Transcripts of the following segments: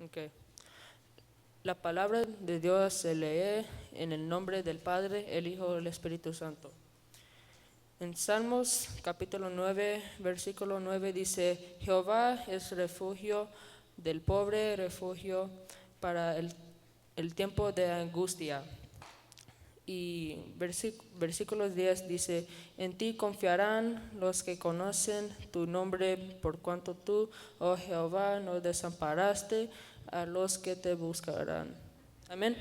Okay. La palabra de Dios se lee en el nombre del Padre, el Hijo y el Espíritu Santo. En Salmos capítulo 9, versículo 9 dice: Jehová es refugio del pobre, refugio para el tiempo de angustia. Y versículo 10 dice: En ti confiarán los que conocen tu nombre, por cuanto tú, oh Jehová, no desamparaste a los que te buscarán. Amén.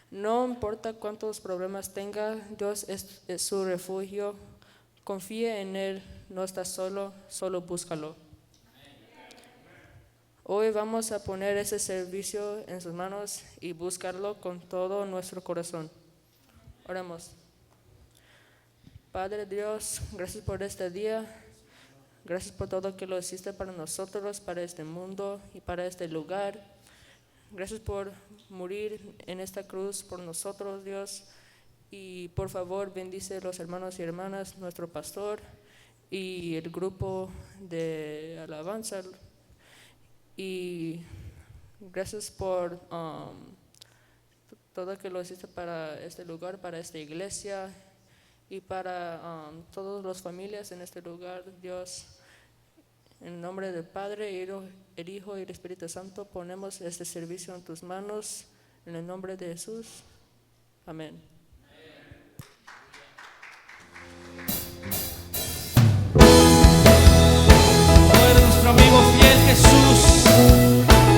No importa cuántos problemas tenga, Dios es su refugio. Confíe en Él, no estás solo, solo búscalo. Hoy vamos a poner ese servicio en sus manos y buscarlo con todo nuestro corazón. Oremos. Padre Dios, gracias por este día. Gracias por todo que lo hiciste para nosotros, para este mundo y para este lugar. Gracias por morir en esta cruz por nosotros, Dios. Y por favor, bendice a los hermanos y hermanas, nuestro pastor y el grupo de alabanza. Y gracias por todo que lo hiciste para este lugar, para esta iglesia y para todas las familias en este lugar, Dios. En el nombre del Padre, el Hijo y el Espíritu Santo ponemos este servicio en tus manos, en el nombre de Jesús. Amén. Oh, eres nuestro amigo fiel Jesús.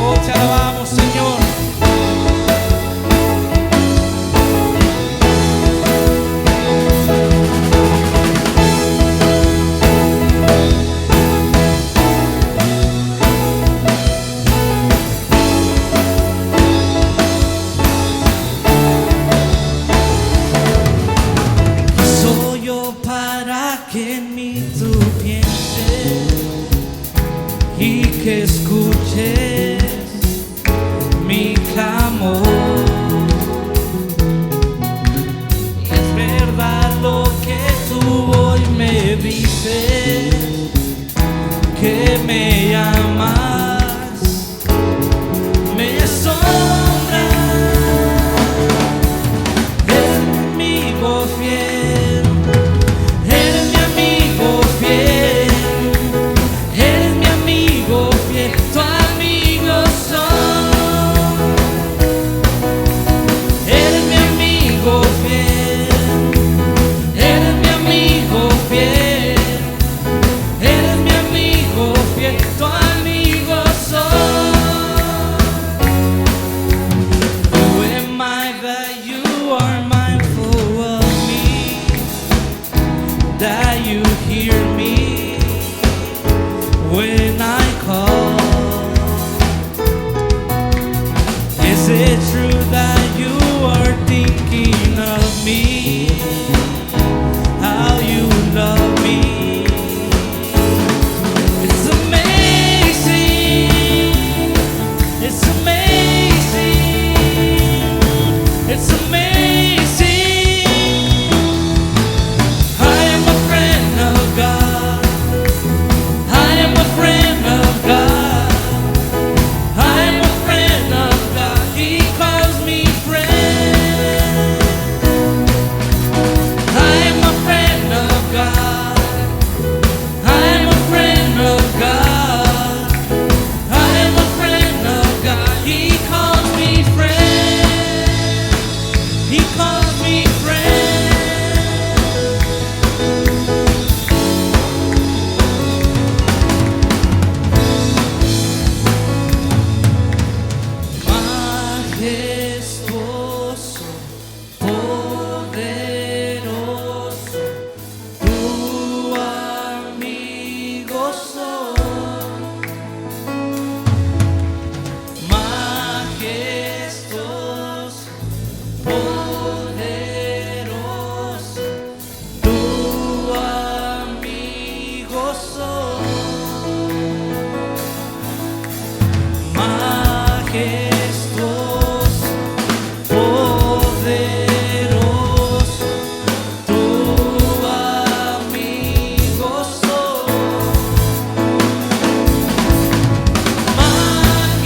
Oh, te alabamos, Señor. Soy yo para que en mí tú pienses y que escuches mi clamor. Y es verdad lo que tú hoy me dices, que me llamas, me asombra. Eres mi amigo fiel, eres mi amigo fiel. Eres mi amigo fiel, tu amigo soy. Eres mi amigo fiel, eres mi amigo fiel. Eres mi amigo fiel, tu amigo soy. Who am I that you are mindful of me, that you hear me when I call? Is it true that you are thinking of me, how you love me? It's amazing, it's amazing, it's amazing. I am a friend of God, I am a friend of God, I am a friend of God. He calls me friend. I am a friend of God, I am a friend of God, I am a friend of God. He calls me friend, he calls me friend. Majestuoso, poderoso, tu amigo soy. Majestuoso, poderoso, tu amigo soy. Majestuoso, poderoso, tu amigo soy. Majestuoso,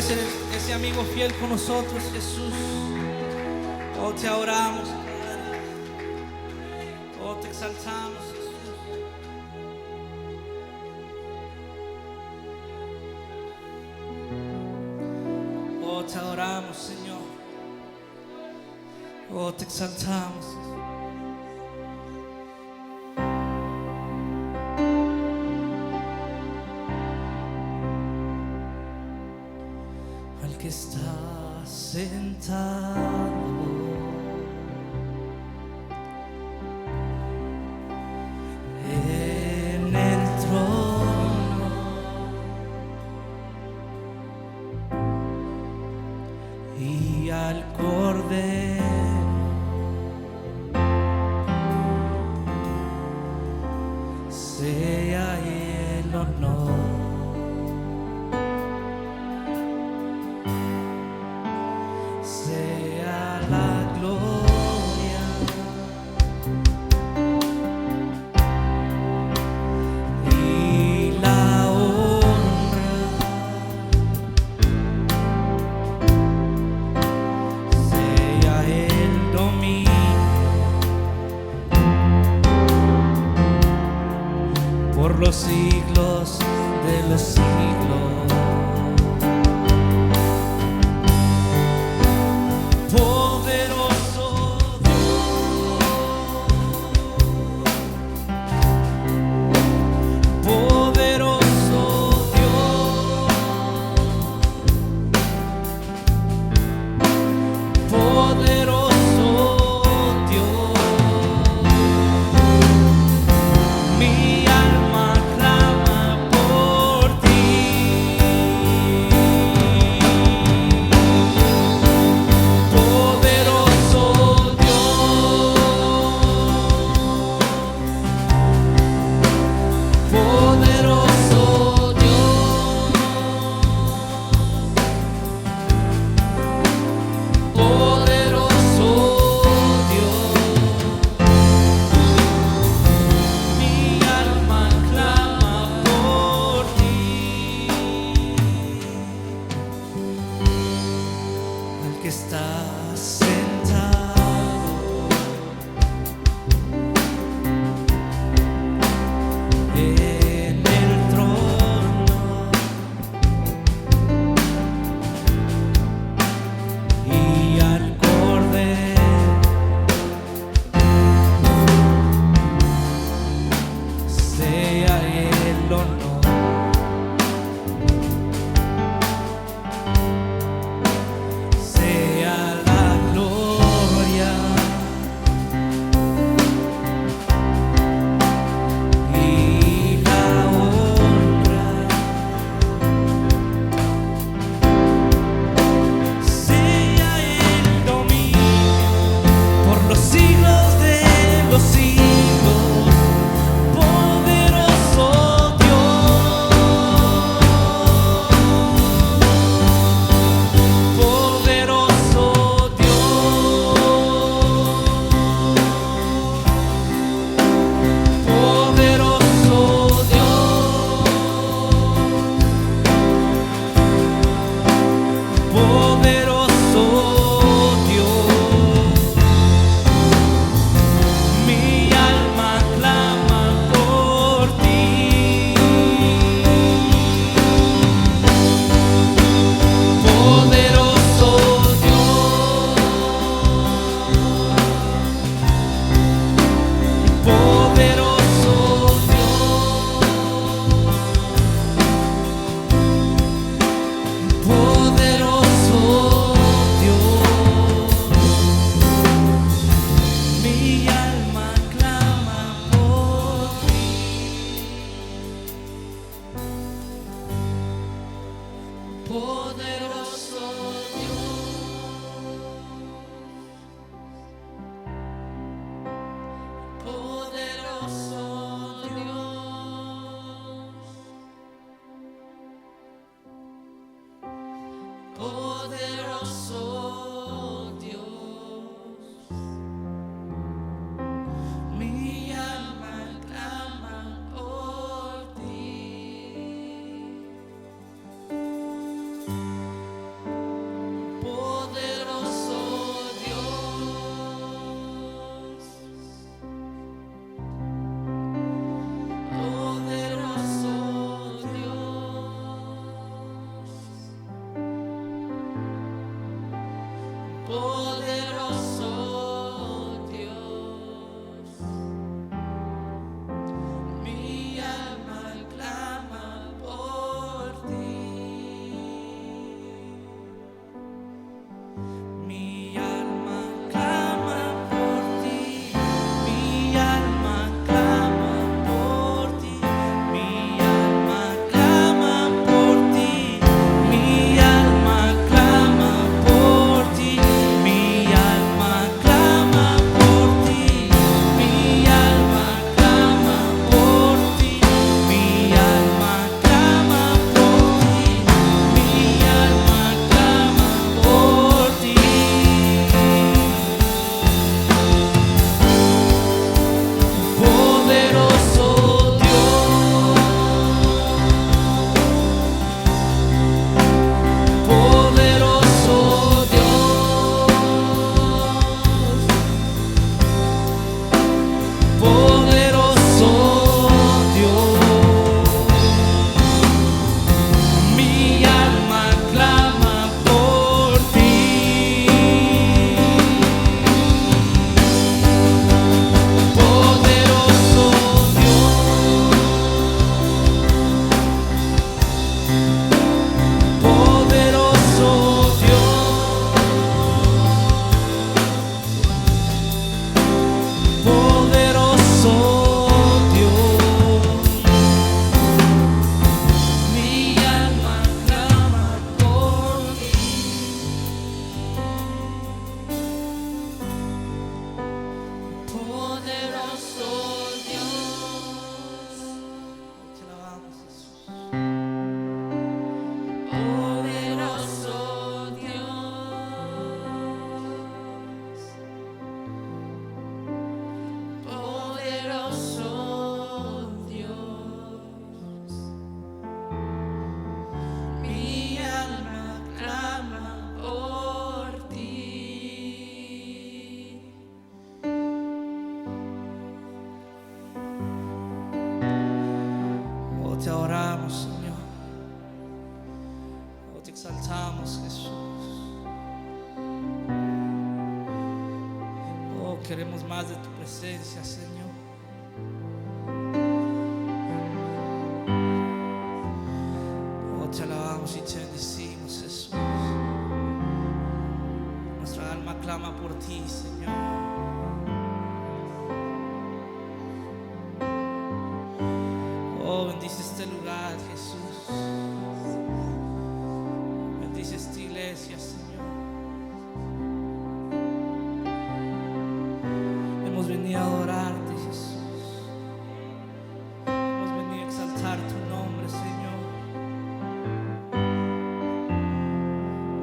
ser ese amigo fiel con nosotros, Jesús. Oh, te adoramos, Padre. Oh, te exaltamos, Jesús. Oh, te adoramos, Señor. Oh, te exaltamos. Al que está sentado en el trono y al Cordero, sea el honor, sea la gloria y la honra, sea el dominio por los siglos de los siglos. Poderoso Dios, poderoso Dios, poderoso Dios. Mi alma clama por ti. Poderoso Dios, poderoso Dios, poderoso Dios. Mi alma clama por ti. Al que está sentado en el trono y al Cordero, sea el honor, sea la gloria y la honra, sea el dominio por los siglos de los siglos. Poderoso Dios, poderoso Dios, poderoso Dios, poderoso Dios. Mi alma clama por ti. Poderoso Dios, poderoso Dios, poderoso Dios. Mi alma clama por ti. Poderoso Dios, poderoso Dios, poderoso Dios. Mi alma clama por ti. poderoso Dios. Mi alma clama por ti. Mi alma clama por ti. Mi alma clama por ti. Mi alma clama por ti. Mi alma clama por ti. Mi alma clama por ti. Mi alma clama por ti. Mi alma clama por ti. Mi alma clama por ti. Poderoso Dios, poderoso Dios, poderoso Dios. Mi alma clama por ti. Poderoso Dios, poderoso Dios, poderoso Dios. Mi alma clama por ti. Poderoso Dios, te alabamos, Jesús. Poderoso Dios, poderoso Dios. Mi alma clama por ti. Oh, te adoramos, Señor. Oh, te exaltamos, Jesús. Oh, queremos más de tu presencia, Señor. Oh, te alabamos y te bendecimos, Jesús. Nuestra alma clama por ti, Señor. Oh, bendice este lugar, Jesús. Bendice esta iglesia, Señor. Hemos venido a adorarte, Jesús. Hemos venido a exaltar tu nombre, Señor.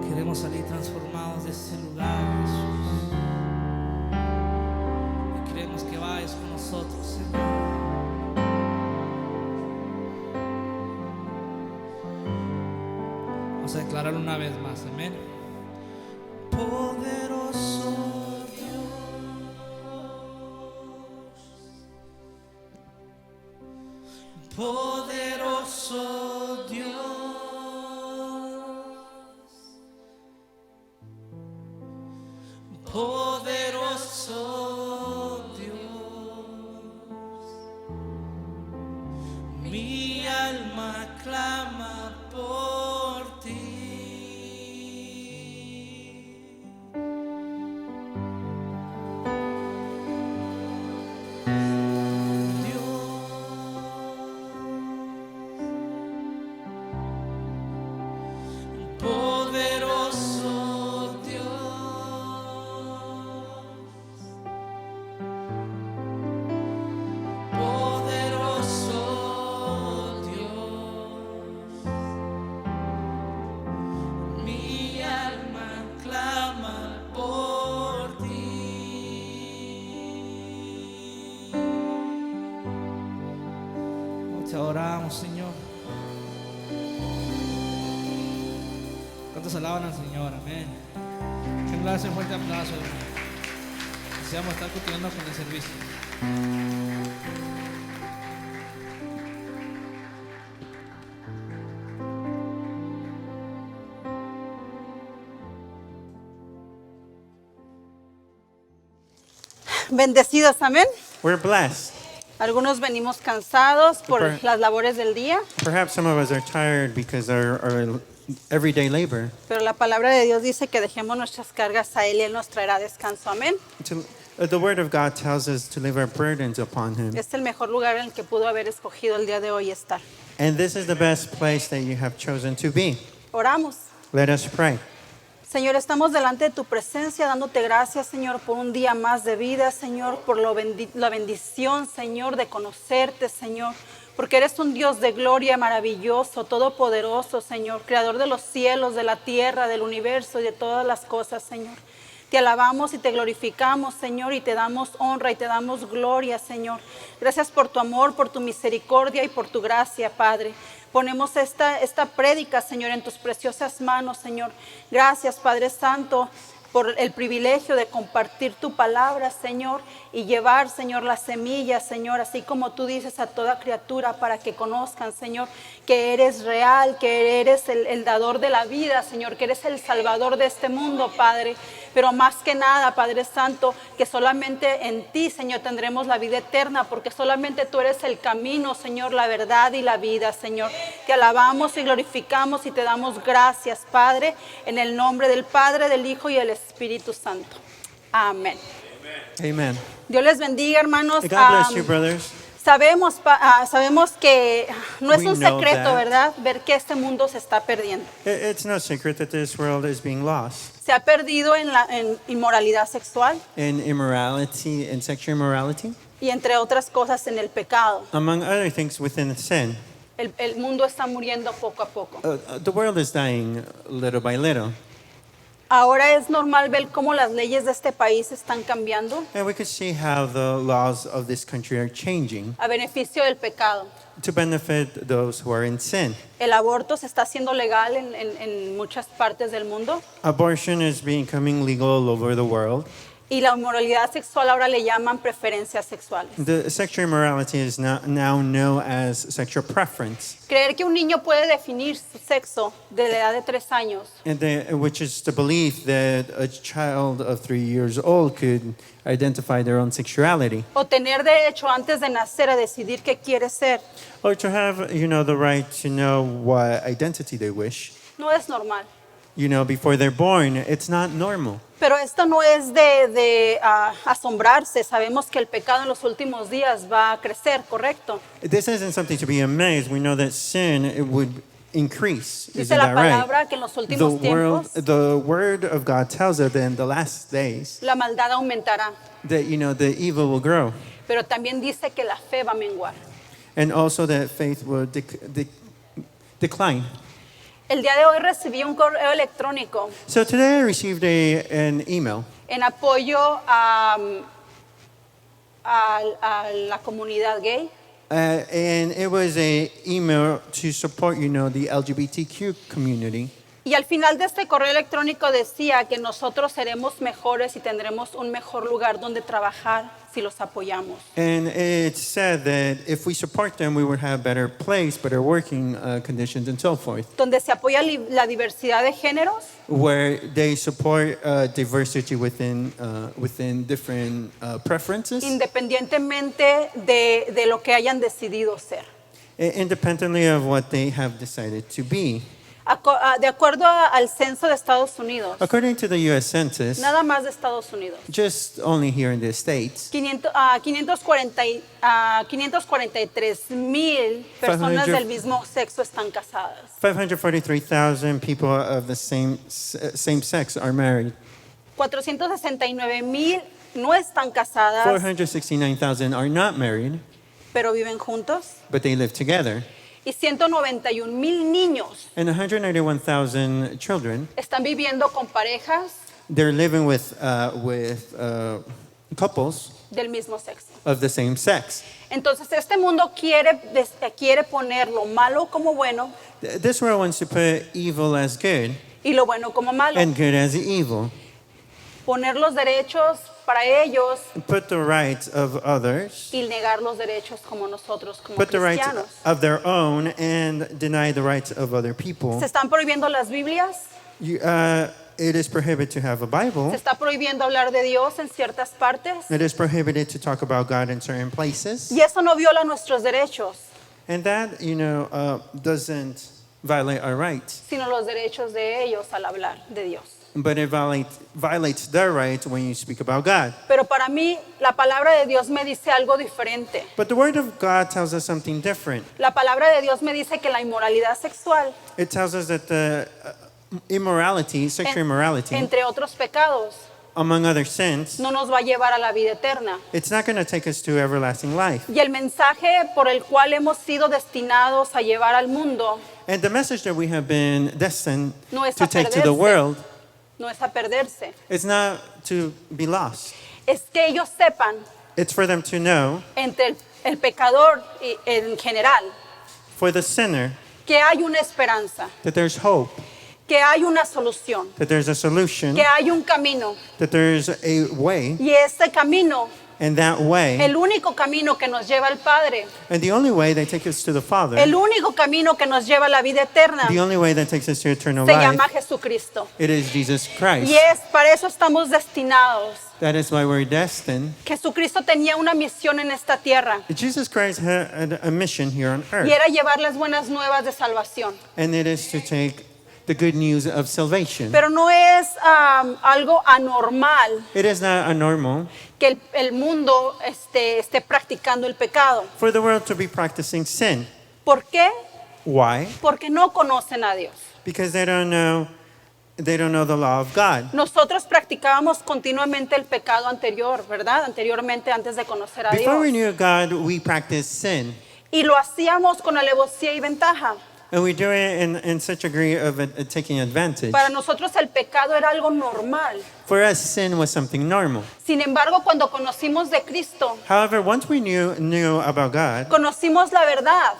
Queremos salir transformados de este lugar, Jesús. Y queremos que vayas con nosotros, Señor. Vamos a declarar una vez más, amén. Poderoso Dios, poderoso Dios, poderoso Dios. Mi alma clama por ti. Poderoso Dios, poderoso Dios. Mi alma clama por ti. Te adoramos, Señor. ¿Cuántos alaban al Señor? Amén. Que le hace un fuerte aplauso, hermano. Deseamos estar continuando con el servicio. bendecidos, amén. We're blessed. Algunos venimos cansados por Per- las labores del día, Perhaps some of us are tired because of our everyday labor. pero la palabra de Dios dice que dejemos nuestras cargas a Él y Él nos traerá descanso, amén. The Word of God tells us to leave our burdens upon Him. Es el mejor lugar en el que pudo haber escogido el día de hoy estar. And this is the best place that you have chosen to be. Oramos. Let us pray. Señor, estamos delante de tu presencia dándote gracias, Señor, por un día más de vida, Señor, por la bendición, Señor, de conocerte, Señor, porque eres un Dios de gloria maravilloso, todopoderoso, Señor, creador de los cielos, de la tierra, del universo y de todas las cosas, Señor. Te alabamos y te glorificamos, Señor, y te damos honra y te damos gloria, Señor. Gracias por tu amor, por tu misericordia y por tu gracia, Padre. Ponemos esta prédica, Señor, en tus preciosas manos, Señor. Gracias, Padre Santo, por el privilegio de compartir tu palabra, Señor, y llevar, Señor, las semillas, Señor, así como tú dices a toda criatura para que conozcan, Señor, que eres real, que eres el dador de la vida, Señor, que eres el salvador de este mundo, Padre. Pero más que nada, Padre Santo, que solamente en ti, Señor, tendremos la vida eterna, porque solamente tú eres el camino, Señor, la verdad y la vida, Señor. Te alabamos y glorificamos y te damos gracias, Padre, en el nombre del Padre, del Hijo y del Espíritu Santo. Amén. Amen. Dios les bendiga, hermanos. God bless you, brothers. Sabemos que no es We un know secreto, that. ¿verdad? Ver que este mundo se está perdiendo. It's no secret that this world is being lost Se ha perdido en inmoralidad sexual in immorality and sexual immorality, y entre otras cosas en el pecado. among other things within sin. El mundo está muriendo poco a poco. The world is dying little by little. Ahora es normal ver cómo las leyes de este país están cambiando And we could see how the laws of this country are changing a beneficio del pecado. to benefit those who are in sin. El aborto se está haciendo legal en muchas partes del mundo Abortion is becoming legal all over the world. y la inmoralidad sexual ahora le llaman preferencias sexuales. The sexual immorality is now known as sexual preference, Creer que un niño puede definir su sexo de la edad de 3 años which is the belief that a child of 3 years old could identify their own sexuality, o tener derecho antes de nacer a decidir qué quiere ser, or to have, the right to know what identity they wish, no es normal. before they're born. It's not normal. Pero esto no es de asombrarse. Sabemos que el pecado en los últimos días va a crecer, ¿correcto? This isn't something to be amazed. We know that sin it would increase. Dice Isn't la that right? palabra que en los últimos tiempos The word of God tells us that in the last days la maldad aumentará. that the evil will grow, Pero también dice que la fe va a menguar. and also that faith will decline. El día de hoy recibí un correo electrónico So today I received an email en apoyo a la comunidad gay. and it was a email to support the LGBTQ community. Y al final de este correo electrónico decía que nosotros seremos mejores y tendremos un mejor lugar donde trabajar si los apoyamos. And it said that if we support them, we would have better place, better working conditions, and so forth. Donde se apoya la diversidad de géneros, Where they support diversity within different preferences, independientemente de lo que hayan decidido ser. independently of what they have decided to be. De acuerdo al censo de Estados Unidos, According to the U.S. Census, nada más de Estados Unidos, just only here in the States, 543,000 personas 500 del mismo sexo están casadas. 543,000 people of the same sex are married. 469,000 no están casadas, 469,000 are not married, pero viven juntos. but they live together. Y 191,000 niños And 191,000 children, están viviendo con parejas they're living with couples del mismo sexo. of the same sex. Entonces este mundo quiere poner lo malo como bueno This world wants to put evil as good y lo bueno como malo. and good as evil. Poner los derechos para ellos Put the rights of others, y negar los derechos como nosotros como put the rights cristianos. of their own, and deny the rights of other people. ¿Se están prohibiendo las Biblias? it is prohibited to have a Se Bible. está prohibiendo hablar de Dios en ciertas partes. It is prohibited to talk about God in certain places. Y eso no viola nuestros derechos, And that, doesn't violate our rights. sino los derechos de ellos al hablar de Dios. But it violates their right when you speak about God. Pero para mí, la palabra de Dios me dice algo diferente. But the Word of God tells us something different. La palabra de Dios me dice que la inmoralidad sexual, It tells us that the immorality, sexual immorality, entre otros pecados, among other sins, no nos va a llevar a la vida eterna. it's not going to take us to everlasting life. Y el mensaje por el cual hemos sido destinados a llevar al mundo And the message that we have been destined No es to a take to the perderse. world no es a perderse, is not to be lost. es que ellos sepan It's for them to know, entre el pecador y en general for the sinner, que hay una esperanza, that there's hope, que hay una solución, that there's a solution, que hay un camino. that there's a way, Y ese camino, and that way, el único camino que nos lleva al Padre, and the only way that takes us to the Father, el único camino que nos lleva a la vida eterna, the only way that takes us to eternal se life, llama Jesucristo. it is Jesus Christ. Y es para eso estamos destinados. That is why we're destined. Jesucristo tenía una misión en esta tierra Jesus Christ had a mission here on earth, y era llevar las buenas nuevas de salvación. and it is to take the good news of salvation. Pero no es algo anormal It is not a normal que el mundo esté practicando el pecado. for the world to be practicing sin. ¿Por qué? Why? Porque no conocen a Dios. Because they don't know the law of God. Nosotros practicábamos continuamente el pecado anterior, ¿verdad? Anteriormente, antes de conocer a Before we Dios. knew God, we practiced sin. Y lo hacíamos con alevosía y ventaja. And we do it in such a degree of taking advantage. Para nosotros el pecado era algo normal. For us, sin was something normal. Sin embargo, cuando conocimos de Cristo, However, once we knew about God, conocimos la verdad.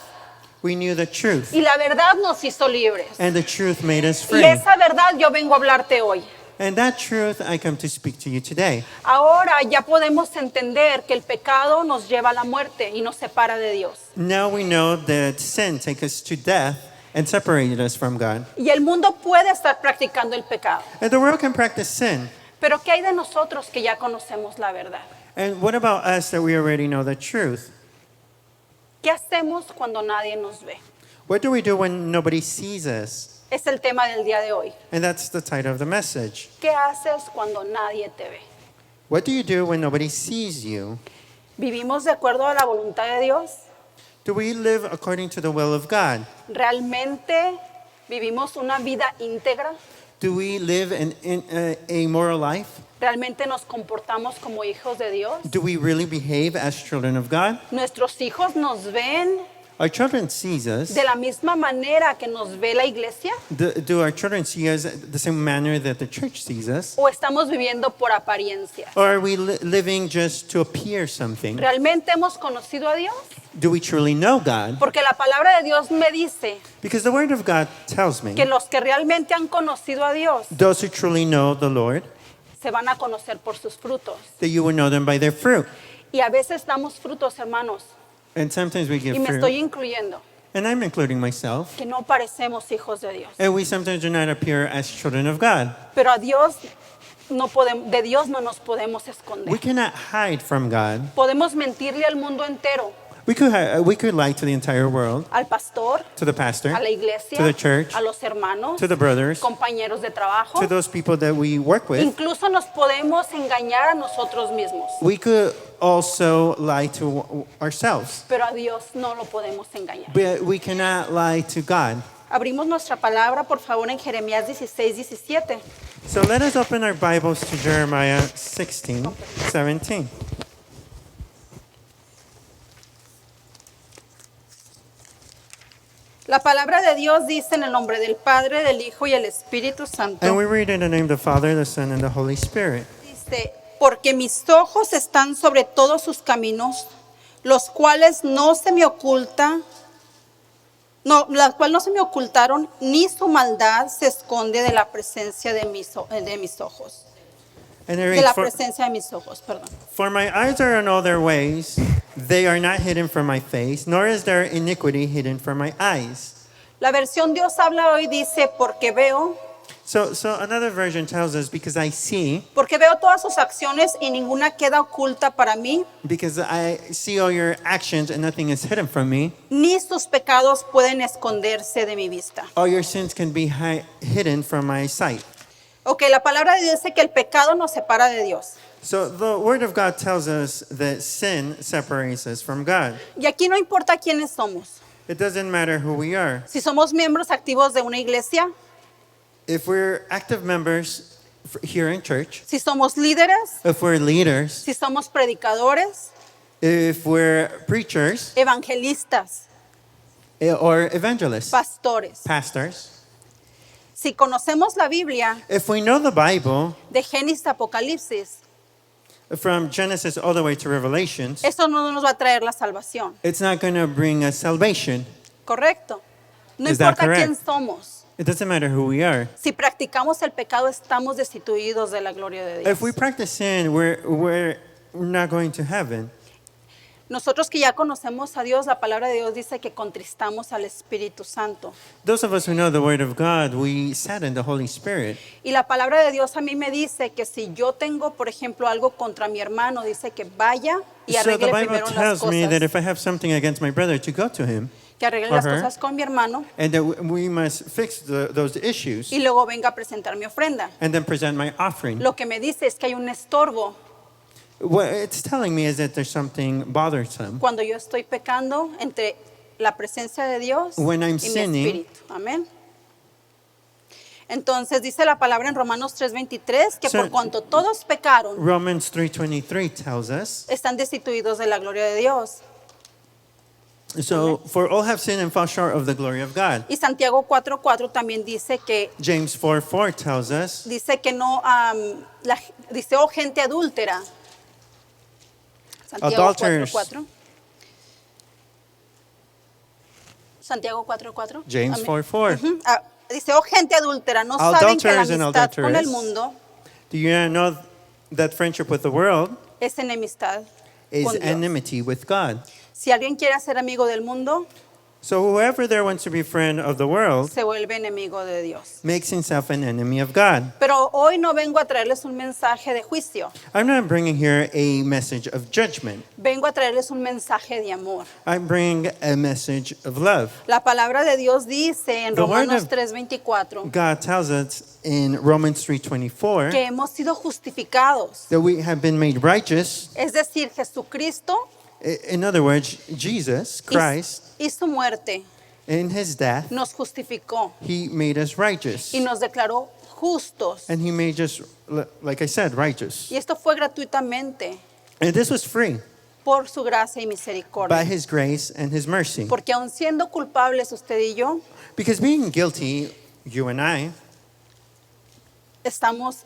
we knew the truth. Y la verdad nos hizo libres. And the truth made us Y free. esa verdad yo vengo a hablarte hoy. And that truth I come to speak to you today. Ahora ya podemos entender que el pecado nos lleva a la muerte y nos separa de Dios. Now we know that sin takes us to death and separated us from God. Y el mundo puede estar practicando el pecado. And the world can practice sin. Pero ¿qué hay de nosotros que ya conocemos la verdad? And what about us that we already know the truth? ¿Qué hacemos cuando nadie nos ve? What do we do when nobody sees us? Es el tema del día de hoy. And that's the title of the message. ¿Qué haces cuando nadie te ve? What do you do when nobody sees you? ¿Vivimos de acuerdo a la voluntad de Dios? Do we live according to the will of God? ¿Realmente vivimos una vida íntegra? Do we live a moral life? ¿Realmente nos comportamos como hijos de Dios? Do we really behave as children of God? ¿Nuestros hijos nos ven Our children see us. de la misma manera que nos ve la iglesia? Do our children see us the same manner that the church sees us? ¿O estamos viviendo por apariencia? Or are we living just to appear something? ¿Realmente hemos conocido a Dios? Do we truly know God? Porque la palabra de Dios me dice Because the Word of God tells me que los que realmente han conocido a Dios those who truly know the Lord, se van a conocer por sus frutos. that you will know them by their fruit. Y a veces damos frutos, hermanos, And sometimes we y give me estoy fruit, incluyendo, and I'm including myself, que no parecemos hijos de Dios. and we sometimes do not appear as children of God. Pero a Dios no podemos, de Dios no nos podemos We esconder. cannot hide from God. Podemos mentirle al mundo entero, We could lie to the entire world, al pastor, to the pastor, a la iglesia, to the church, a los hermanos, to the brothers, compañeros de trabajo. to those people that we work with. Incluso nos podemos engañar a nosotros mismos, We could also lie to ourselves, pero a Dios no lo podemos engañar. but we cannot lie to God. Abrimos nuestra palabra, por favor, en Jeremías 16:17. So let us open our Bibles to Jeremiah 16:17. La palabra de Dios dice en el nombre del Padre, del Hijo y el Espíritu Santo. And we read in the name of the Father, the Son, and the Holy Spirit. Dice, porque mis ojos están sobre todos sus caminos, los cuales no se me ocultaron, ni su maldad se esconde de la presencia de mis ojos. And I De read, la presencia de mis ojos, perdón. For my eyes are in all their ways, they are not hidden from my face, nor is their iniquity hidden from my eyes. La versión Dios habla hoy dice, porque veo So another version tells us, because I see, Porque veo todas sus acciones y ninguna queda oculta para mí, because I see all your actions and nothing is hidden from me. ni sus pecados pueden esconderse de mi vista. All your sins can be hidden from my sight. Ok, la palabra de Dios dice que el pecado nos separa de Dios. So the Word of God tells us that sin separates us from God. Y aquí no importa quiénes somos. It doesn't matter who we are. Si somos miembros activos de una iglesia, If we're active members here in church, si somos líderes, if we're leaders, si somos predicadores, if we're preachers evangelistas, or evangelists, pastores. pastors, Si conocemos la Biblia if we know the Bible de Génesis a Apocalipsis, from Genesis all the way to Revelations, eso no nos va a traer la salvación, it's not going to bring us salvation. ¿correcto? No Is that importa correct? quién somos. It doesn't matter who we are. Si practicamos el pecado, estamos destituidos de la gloria de Dios. If we practice sin, we're not going to heaven. Nosotros que ya conocemos a Dios, la palabra de Dios dice que contristamos al Espíritu Santo. Those of us who know the Word of God, we sadden the Holy Spirit. Y la palabra de Dios a mí me dice que si yo tengo, por ejemplo, algo contra mi hermano, dice que vaya y So the arregle Bible primero las tells me that cosas. if I have something against my brother, to go to him, Que arregle or las her. cosas con mi hermano and that we must fix those issues, y luego venga a presentar mi ofrenda. and then present my offering. Lo que me dice es que hay un estorbo What it's telling me is that there's something bothersome. cuando yo estoy pecando entre la presencia de Dios When I'm y mi sinning. espíritu. Amén. Entonces dice la palabra en Romanos 3:23 que So- por cuanto todos pecaron, Romans 3:23 tells us, están destituidos de la gloria de Dios. so for all have sinned and fall short of the glory of God. Y Santiago 4:4 también dice que James 4:4 tells us, no, dice, oh gente adúltera. Santiago Adulterers. 4:4. Santiago 4:4. James Amén. 4:4. Ujú. Dice, oh gente adúltera, ¿no saben que la Adulterers and amistad con el adulteresses. mundo Do you not know that friendship with the world es enemistad is con Dios? enmity with God? Si alguien quiere ser amigo del mundo, So whoever there wants to be friend of the world se vuelve enemigo de Dios. makes himself an enemy of God. Pero hoy no vengo a traerles un mensaje de juicio, I'm not bringing here a message of judgment. vengo a traerles un mensaje de amor. I'm bringing a message of love. La palabra de Dios dice en The word Romanos of 3:24 God tells us in Romans 3:24 que hemos sido justificados. that we have been made righteous. Es decir, Jesucristo In other words, Jesus Christ, y su muerte in his death, nos justificó he made us righteous. y nos declaró justos. And he made us, like I said, righteous. Y esto fue gratuitamente And this was free por su gracia y by misericordia. his grace and his mercy. Porque aun siendo culpables usted y yo, Because being guilty, you and I, estamos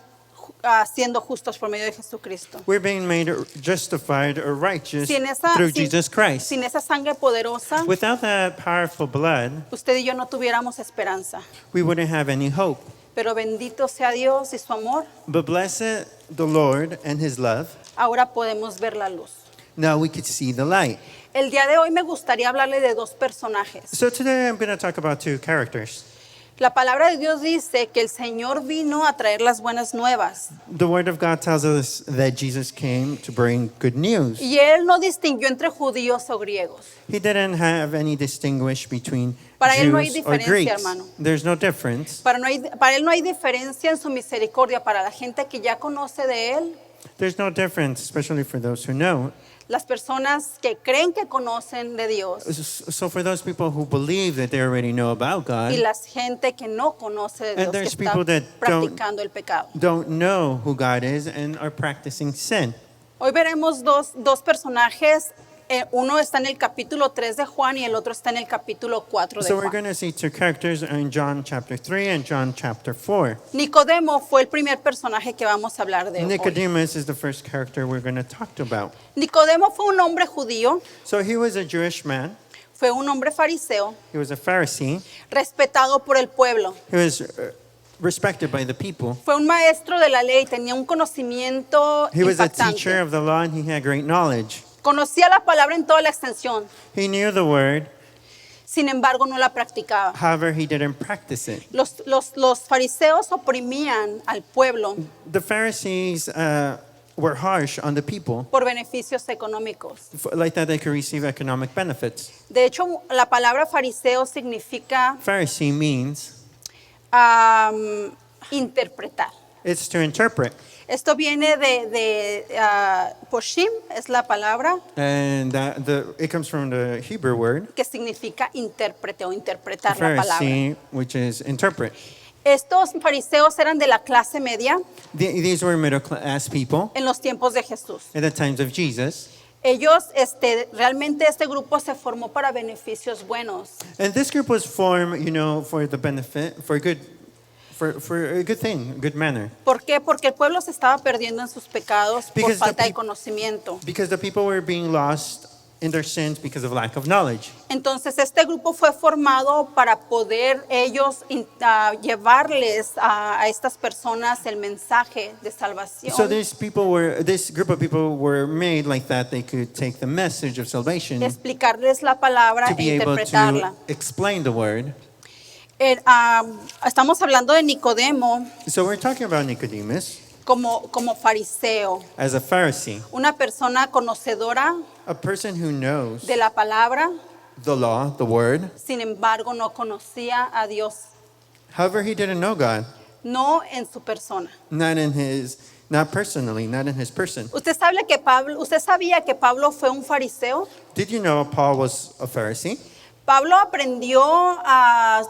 siendo justos por medio de Jesucristo. we're being made justified or righteous Sin esa, through sin- Jesus Christ. sin esa sangre poderosa, Without that powerful blood, usted y yo no tuviéramos esperanza. we wouldn't have any hope. Pero bendito sea Dios y su amor, But blessed the Lord and his love, ahora podemos ver la luz. now we could see the light. El día de hoy me gustaría hablarle de dos personajes. So today I'm going to talk about two characters. La palabra de Dios dice que el Señor vino a traer las buenas nuevas. The Word of God tells us that Jesus came to bring good news. Y Él no distinguió entre judíos o griegos. He didn't have any distinguish between Para él no hay Jews or diferencia, Greeks. hermano. There's no difference. Para Él no hay diferencia en su misericordia. Para la gente que ya conoce de Él, There's no difference, especially for those who know. las personas que creen que conocen de Dios So for those people who believe that they already know about God, y la gente que no conoce de Dios, And que there's está people that practicando el pecado. don't know who God is and are practicing sin. Hoy veremos dos personajes. Uno está en el capítulo 3 de Juan y el otro está en el capítulo 4 de So we're Juan. going to see two characters in John chapter 3 and John chapter 4. Nicodemo fue el primer personaje que vamos a hablar de hoy. Nicodemus is the first character we're going to talk about. Nicodemo fue un hombre judío, So he was a Jewish man. fue un hombre fariseo, He was a Pharisee. respetado por el pueblo. He was respected by the people. Fue un maestro de la ley, tenía un conocimiento He was a teacher impactante. of the law and he had great knowledge. Conocía la palabra en toda la extensión. He knew the word. Sin embargo, no la practicaba. However, he didn't practice it. Los fariseos oprimían al pueblo The Pharisees were harsh on the people, por beneficios económicos. like that they could receive economic benefits. De hecho, la palabra fariseo significa Pharisee means interpretar. it's to interpret. Esto viene de poshim, es la palabra And it comes from the Hebrew word, que significa intérprete o interpretar la palabra. Pharisee, which is interpret. Estos fariseos eran de la clase media These were middle class people en los tiempos de Jesús. at the times of Jesus. Ellos, realmente este grupo se formó para beneficios buenos. And this group was formed, for the benefit, for a good thing, a good manner. ¿Por qué? Porque el pueblo se estaba perdiendo en sus pecados por Because the falta de peop- conocimiento. Because the people were being lost in their sins because of lack of knowledge. Entonces este grupo fue formado para poder ellos llevarles a estas personas el mensaje de salvación. So this group of people were made like that. They could take the message of salvation Explicarles la palabra to e be able interpretarla. to explain the word. Estamos hablando de Nicodemo So we're talking about Nicodemus como fariseo, as a Pharisee, una persona conocedora a person who knows de la palabra, the law, the word. sin embargo no conocía a Dios, However, he didn't know God, no en su persona. not personally, not in his person. ¿Usted sabía que Pablo fue un fariseo? Did you know Paul was a Pharisee? Pablo aprendió,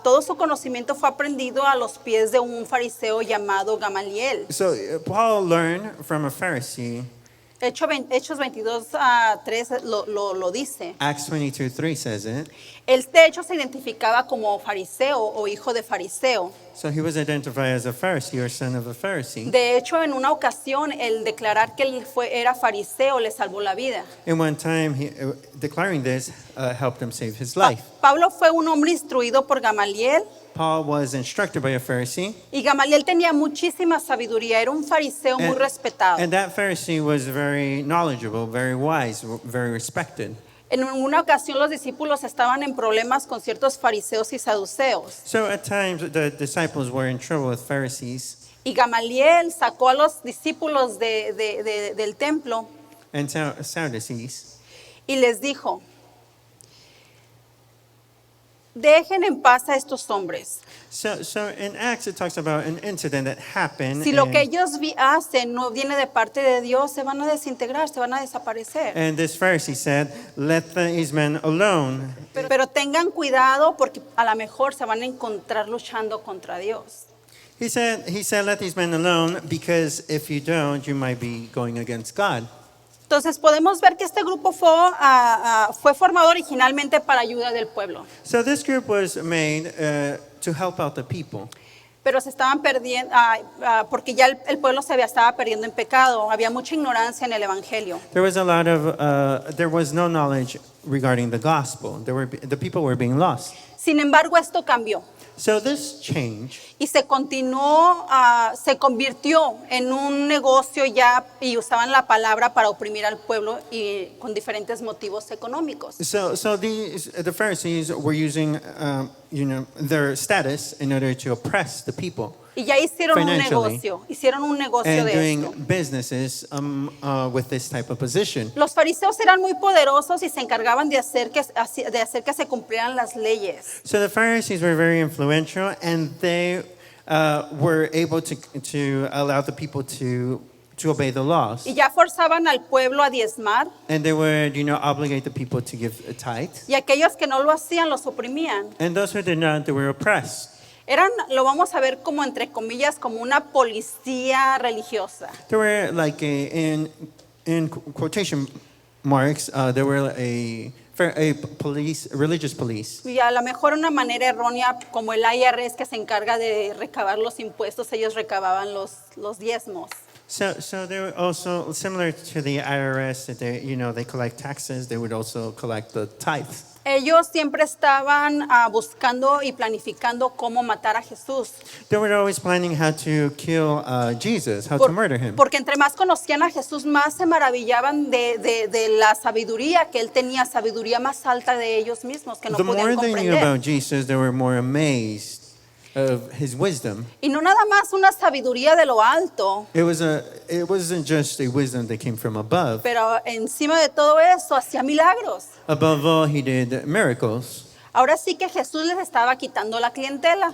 todo su conocimiento fue aprendido a los pies de un fariseo llamado Gamaliel. So Paul learned from a Pharisee. Hechos 22:3 lo dice. Acts 22:3 says it. Él de hecho se identificaba como fariseo o hijo de fariseo. So he was identified as a Pharisee or son of a Pharisee. De hecho, en una ocasión, el declarar que él era fariseo le salvó la vida. In one time, declaring this helped him save his life. Pablo fue un hombre instruido por Gamaliel Paul was instructed by a Pharisee, y Gamaliel tenía muchísima sabiduría, era un fariseo muy respetado. and that Pharisee was very knowledgeable, very wise, very respected. En una ocasión los discípulos estaban en problemas con ciertos fariseos y saduceos. So at times, the disciples were in trouble with Pharisees, Y Gamaliel sacó a los discípulos del templo and Sadducees, y les dijo, dejen en paz a estos hombres. So in Acts, it talks about an incident that happened. Si lo que and, ellos hacen no viene de parte de Dios, se van a desintegrar, se van a desaparecer. and this Pharisee said, "Let these men alone." Pero tengan cuidado porque a lo mejor se van a encontrar luchando contra Dios. He said, "Let these men alone, because if you don't, you might be going against God." Entonces podemos ver que este grupo fue formado originalmente para ayuda del pueblo, So this group was made to help out the people, pero se estaban perdiendo porque ya el pueblo estaba perdiendo en pecado, había mucha ignorancia en el evangelio. there was no knowledge regarding the gospel. The people were being lost. Sin embargo, esto cambió So this changed, y se convirtió en un negocio ya y usaban la palabra para oprimir al pueblo y con diferentes motivos económicos. So the Pharisees were using their status in order to oppress the people Y ya hicieron un financially, negocio and de doing esto. businesses with this type of position. Los fariseos eran muy poderosos y se encargaban de hacer que se cumplieran las leyes. So the Pharisees were very influential, and they were able to allow the people to obey the laws. Y ya forzaban al pueblo a diezmar And they would, obligate the people to give a tithe. y aquellos que no lo hacían los oprimían. And those who did not, they were oppressed. Lo vamos a ver como entre comillas como una policía religiosa. They were like in quotation marks, they were a religious police. Y a lo mejor una manera errónea como el IRS que se encarga de recabar los impuestos, ellos recababan los diezmos. So they were also similar to the IRS that they, they collect taxes. They would also collect the tithes. Ellos siempre estaban buscando y planificando cómo matar a Jesús. They were always planning how to kill Jesus, how to murder him. Porque entre más conocían a Jesús, más se maravillaban de la sabiduría que él tenía, sabiduría más alta de ellos mismos, que no The more podían they knew comprender. about Jesus, they were more amazed of his wisdom. Y no nada más una sabiduría de lo alto, It wasn't just a wisdom that came from above. pero encima de todo eso hacía milagros. Above all, he did miracles. Ahora sí que Jesús les estaba quitando la clientela.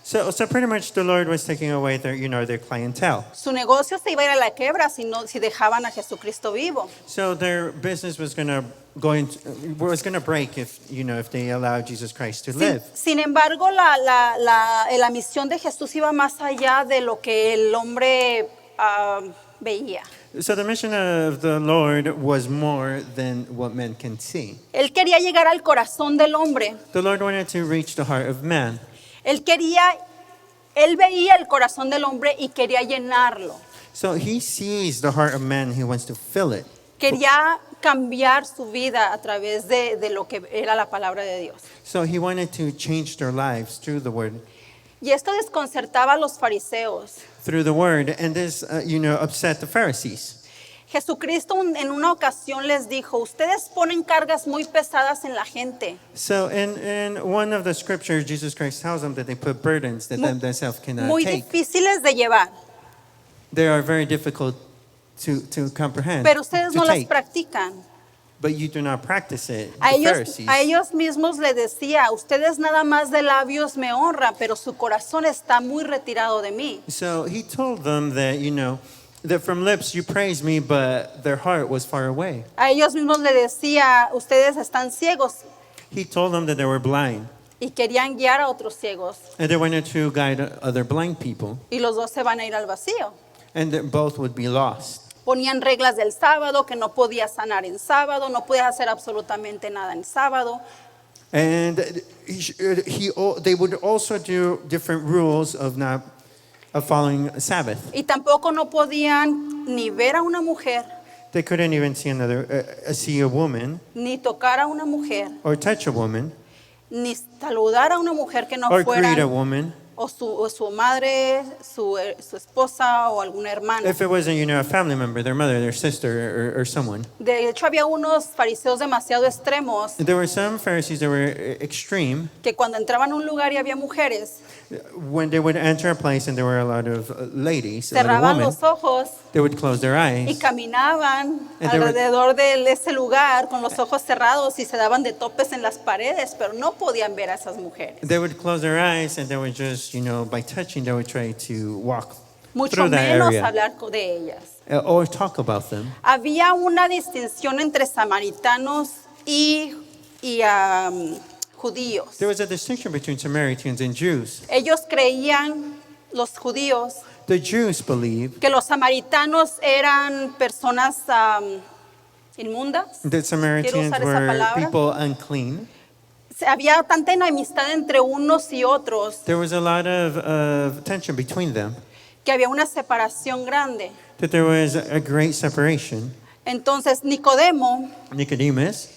So pretty much the Lord was taking away their clientele. Su negocio se iba a ir a la quiebra si dejaban a Jesucristo vivo. So their business was gonna break if they allowed Jesus Christ to live. Sin embargo, la misión de Jesús iba más allá de lo que el hombre veía. So the mission of the Lord was more than what men can see. Él quería llegar al corazón del hombre. The Lord wanted to reach the heart of man. Él veía el corazón del hombre y quería llenarlo. So he sees the heart of man, he wants to fill it. Quería cambiar su vida a través de lo que era la palabra de Dios. So he wanted to change their lives through the word. Y esto desconcertaba a los fariseos. Through the word, and this, upset the Pharisees. Jesucristo en una ocasión les dijo, ustedes ponen cargas muy pesadas en la gente. So in one of the scriptures, Jesus Christ tells them that they put burdens that them themselves cannot Muy take. difíciles de llevar, They are very difficult to comprehend, pero ustedes to no las take, practican. but you do not practice it. A The ellos, Pharisees. a ellos mismos les decía, ustedes nada más de labios me honran, pero su corazón está muy retirado de mí. So he told them that, that from lips you praise me, but their heart was far away. A ellos mismos les decía, ustedes están ciegos He told them that they were blind, y querían guiar a otros ciegos and they wanted to guide other blind people, y los dos se van a ir al vacío. and that both would be lost. Ponían reglas del sábado, que no podías sanar en sábado, no podías hacer absolutamente nada en sábado. And they would also do different rules of following Sabbath. Y tampoco no podían ni ver a una mujer, They couldn't even see a woman ni tocar a una mujer, or touch a woman ni saludar a una mujer que no or greet a fuera woman o su madre, su esposa o alguna hermana. if it wasn't, a family member, their mother, their sister, or someone. De hecho, había unos fariseos demasiado extremos There were some Pharisees that were extreme. que cuando entraban a un lugar y había mujeres, When they would enter a place and there were a lot of ladies, a lot of cerraban women, los ojos they would close their y eyes caminaban And they were- alrededor de ese lugar con los ojos cerrados y se daban de topes en las paredes, pero no podían ver a esas mujeres. They would close their eyes and they would just, by touching, they would try to walk Mucho through that menos area hablar de ellas. or talk about them. Había una distinción entre samaritanos y judíos. There was a distinction between Samaritans and Jews. Ellos creían, los judíos, The Jews believed que los samaritanos eran personas inmundas. that Samaritans usar esa were palabra? people unclean. Había tanta enemistad entre unos y otros There was a lot of tension between them, que había una separación grande. that there was a great separation. Entonces Nicodemo Nicodemus,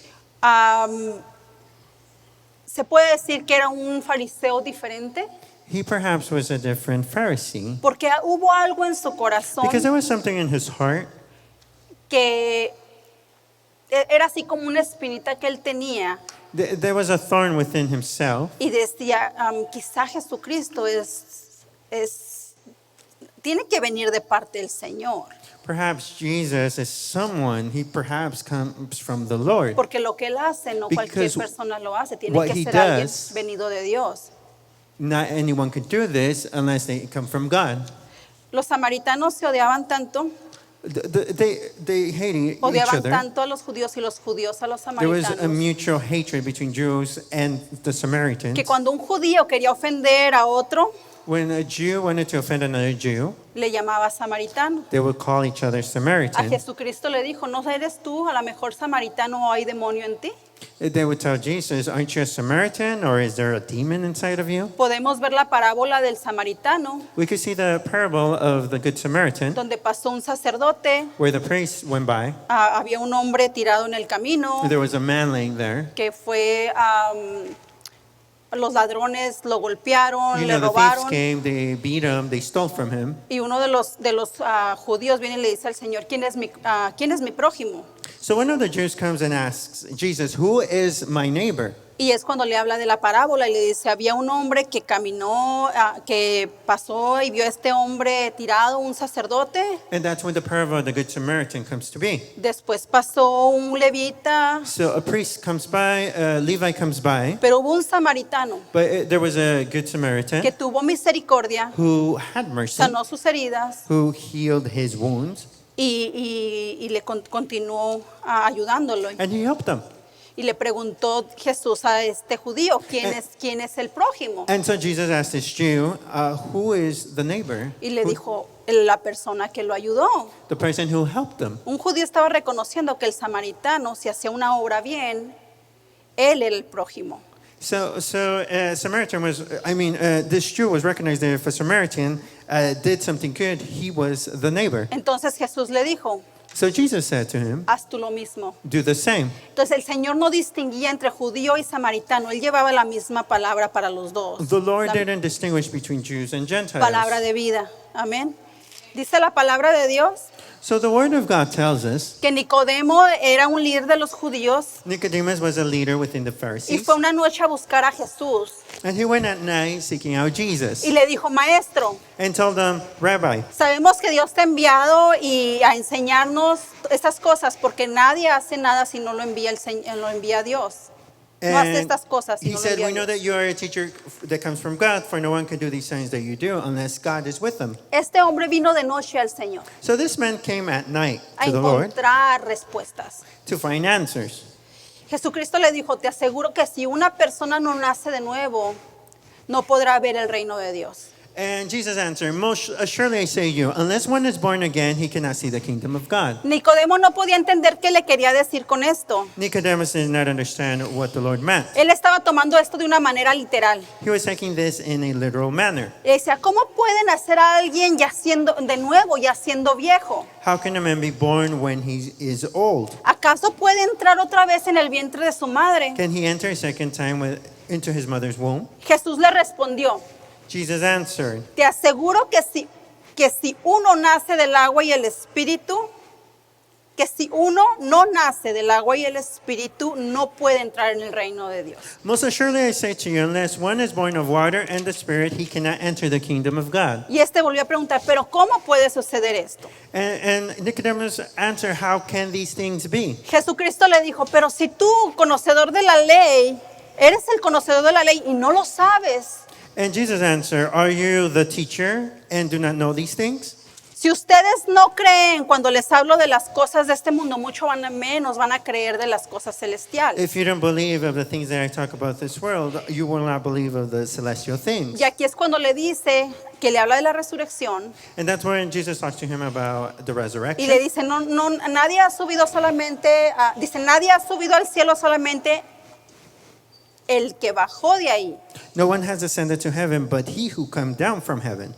se puede decir que era un fariseo diferente he perhaps was a different Pharisee porque hubo algo en su corazón because there was something in his heart que era así como una espinita que él tenía There was a thorn within himself, y decía, quizá Jesucristo tiene que venir de parte del Señor, perhaps Jesus is someone, he perhaps comes from the Lord. porque lo que él hace no cualquier Because persona lo hace, tiene what que he ser alguien does- venido de Dios. Not anyone could do this unless they come from God. Los samaritanos se odiaban tanto, They hated each odiaban other. tanto a los judíos y los judíos a los There was a samaritanos, mutual hatred between Jews and the Samaritans. que cuando un judío quería ofender a otro, When a Jew wanted to offend another Jew, le llamaba samaritano. they would call each other A Samaritan. Jesucristo le dijo, ¿no eres tú a lo mejor samaritano o hay demonio en ti? They would tell Jesus, aren't you a Samaritan, or is there a demon inside of you? Podemos ver la parábola del samaritano, We could see the parable of the Good Samaritan, donde pasó un sacerdote, where the priest went by. había un hombre tirado en el camino, There was a man laying there. que fue, los ladrones lo golpearon, You le know, the thieves robaron, came, they beat him, they stole from him. y uno de los judíos viene y le dice al Señor, ¿quién es mi prójimo? So one of the Jews comes and asks Jesus, who is my neighbor? Y es cuando le habla de la parábola y le dice, había un hombre que caminó, que pasó y vio a este hombre tirado, un sacerdote. And that's when the parable of the Good Samaritan comes to be. Después pasó un levita, So a priest comes by, a Levi comes by, pero hubo un samaritano but there was a Good que Samaritan tuvo misericordia, who had mercy, sanó sus heridas who healed his wounds, y le continuó ayudándolo. and he helped them. Y le preguntó Jesús a este judío, ¿quién es el prójimo? And so Jesus asked this Jew, who is the neighbor? Y le dijo, la persona que lo ayudó. The person who helped them. Un judío estaba reconociendo que el samaritano, si hacía una obra bien, él era el prójimo. So Samaritan was, this Jew was recognized that if a Samaritan did something good, he was the neighbor. Entonces Jesús le dijo, So Jesus said to him, haz tú lo mismo. do the same. Entonces el Señor no distinguía entre judío y samaritano, Él llevaba la misma palabra para los dos. The Lord La didn't distinguish between Jews and Gentiles. palabra de vida. Amén. Dice la palabra de Dios So the word of God tells us que Nicodemo era un líder de los judíos Nicodemus was a leader within the y Pharisees, fue una noche a buscar a Jesús and he went at night seeking out Jesus y le dijo, maestro, and told them, Rabbi, sabemos que Dios te ha enviado y a enseñarnos estas cosas porque nadie hace nada si no lo envía, lo envía Dios. No hace and estas cosas si he no lo said, envía we know Dios. that you are a teacher that comes from God, for no one can do these signs that you do unless God is with them. Este hombre vino de noche al Señor So this man came at night a to the Lord encontrar respuestas. to find answers. Jesucristo le dijo, te aseguro que si una persona no nace de nuevo, no podrá ver el reino de Dios. And Jesus answered, most assuredly I say to you, unless one is born again, he cannot see the kingdom of God. Nicodemo no podía entender qué le quería decir con esto. Nicodemus did not understand what the Lord meant. Él estaba tomando esto de una manera literal. He was taking this in a literal manner. Y decía, ¿cómo puede nacer a alguien ya siendo de nuevo, ya siendo viejo? How can a man be born when he is old? ¿Acaso puede entrar otra vez en el vientre de su madre? Can he enter a second time into his mother's womb? Jesús le respondió, Jesus answered, te aseguro que si uno nace del agua y el espíritu, que si uno no nace del agua y el espíritu, no puede entrar en el reino de Dios. most assuredly I say to you, unless one is born of water and the Spirit, he cannot enter the kingdom of God. Y este volvió a preguntar, ¿pero cómo puede suceder esto? And Nicodemus answered, how can these things be? Jesucristo le dijo, pero si tú, conocedor de la ley, eres el conocedor de la ley y no lo sabes, And Jesus answered, are you the teacher and do not know these things? si ustedes no creen cuando les hablo de las cosas de este mundo, mucho menos van a creer de las cosas celestiales. If you don't believe of the things that I talk about this world, you will not believe of the celestial things. Y aquí es cuando le dice que le habla de la resurrección And that's when Jesus talks to him about the y le resurrection. dice, nadie ha subido solamente, nadie ha subido al cielo solamente el que bajó de ahí. No one has ascended to heaven but he who come down from heaven.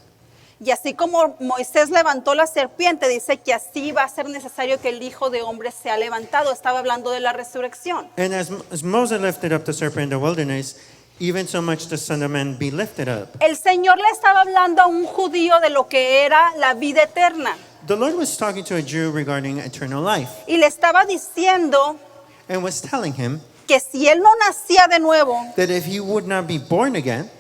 Y así como Moisés levantó la serpiente, dice que así va a ser necesario que el Hijo de Hombre sea levantado. Estaba hablando de la resurrección. And as Moses lifted up the serpent in the wilderness, even so much the Son of Man be lifted up. El Señor le estaba hablando a un judío de lo que era la vida eterna. The Lord was talking to a Jew regarding eternal life Y le estaba diciendo and was telling him que si él no nacía de nuevo, that if he would not be born again,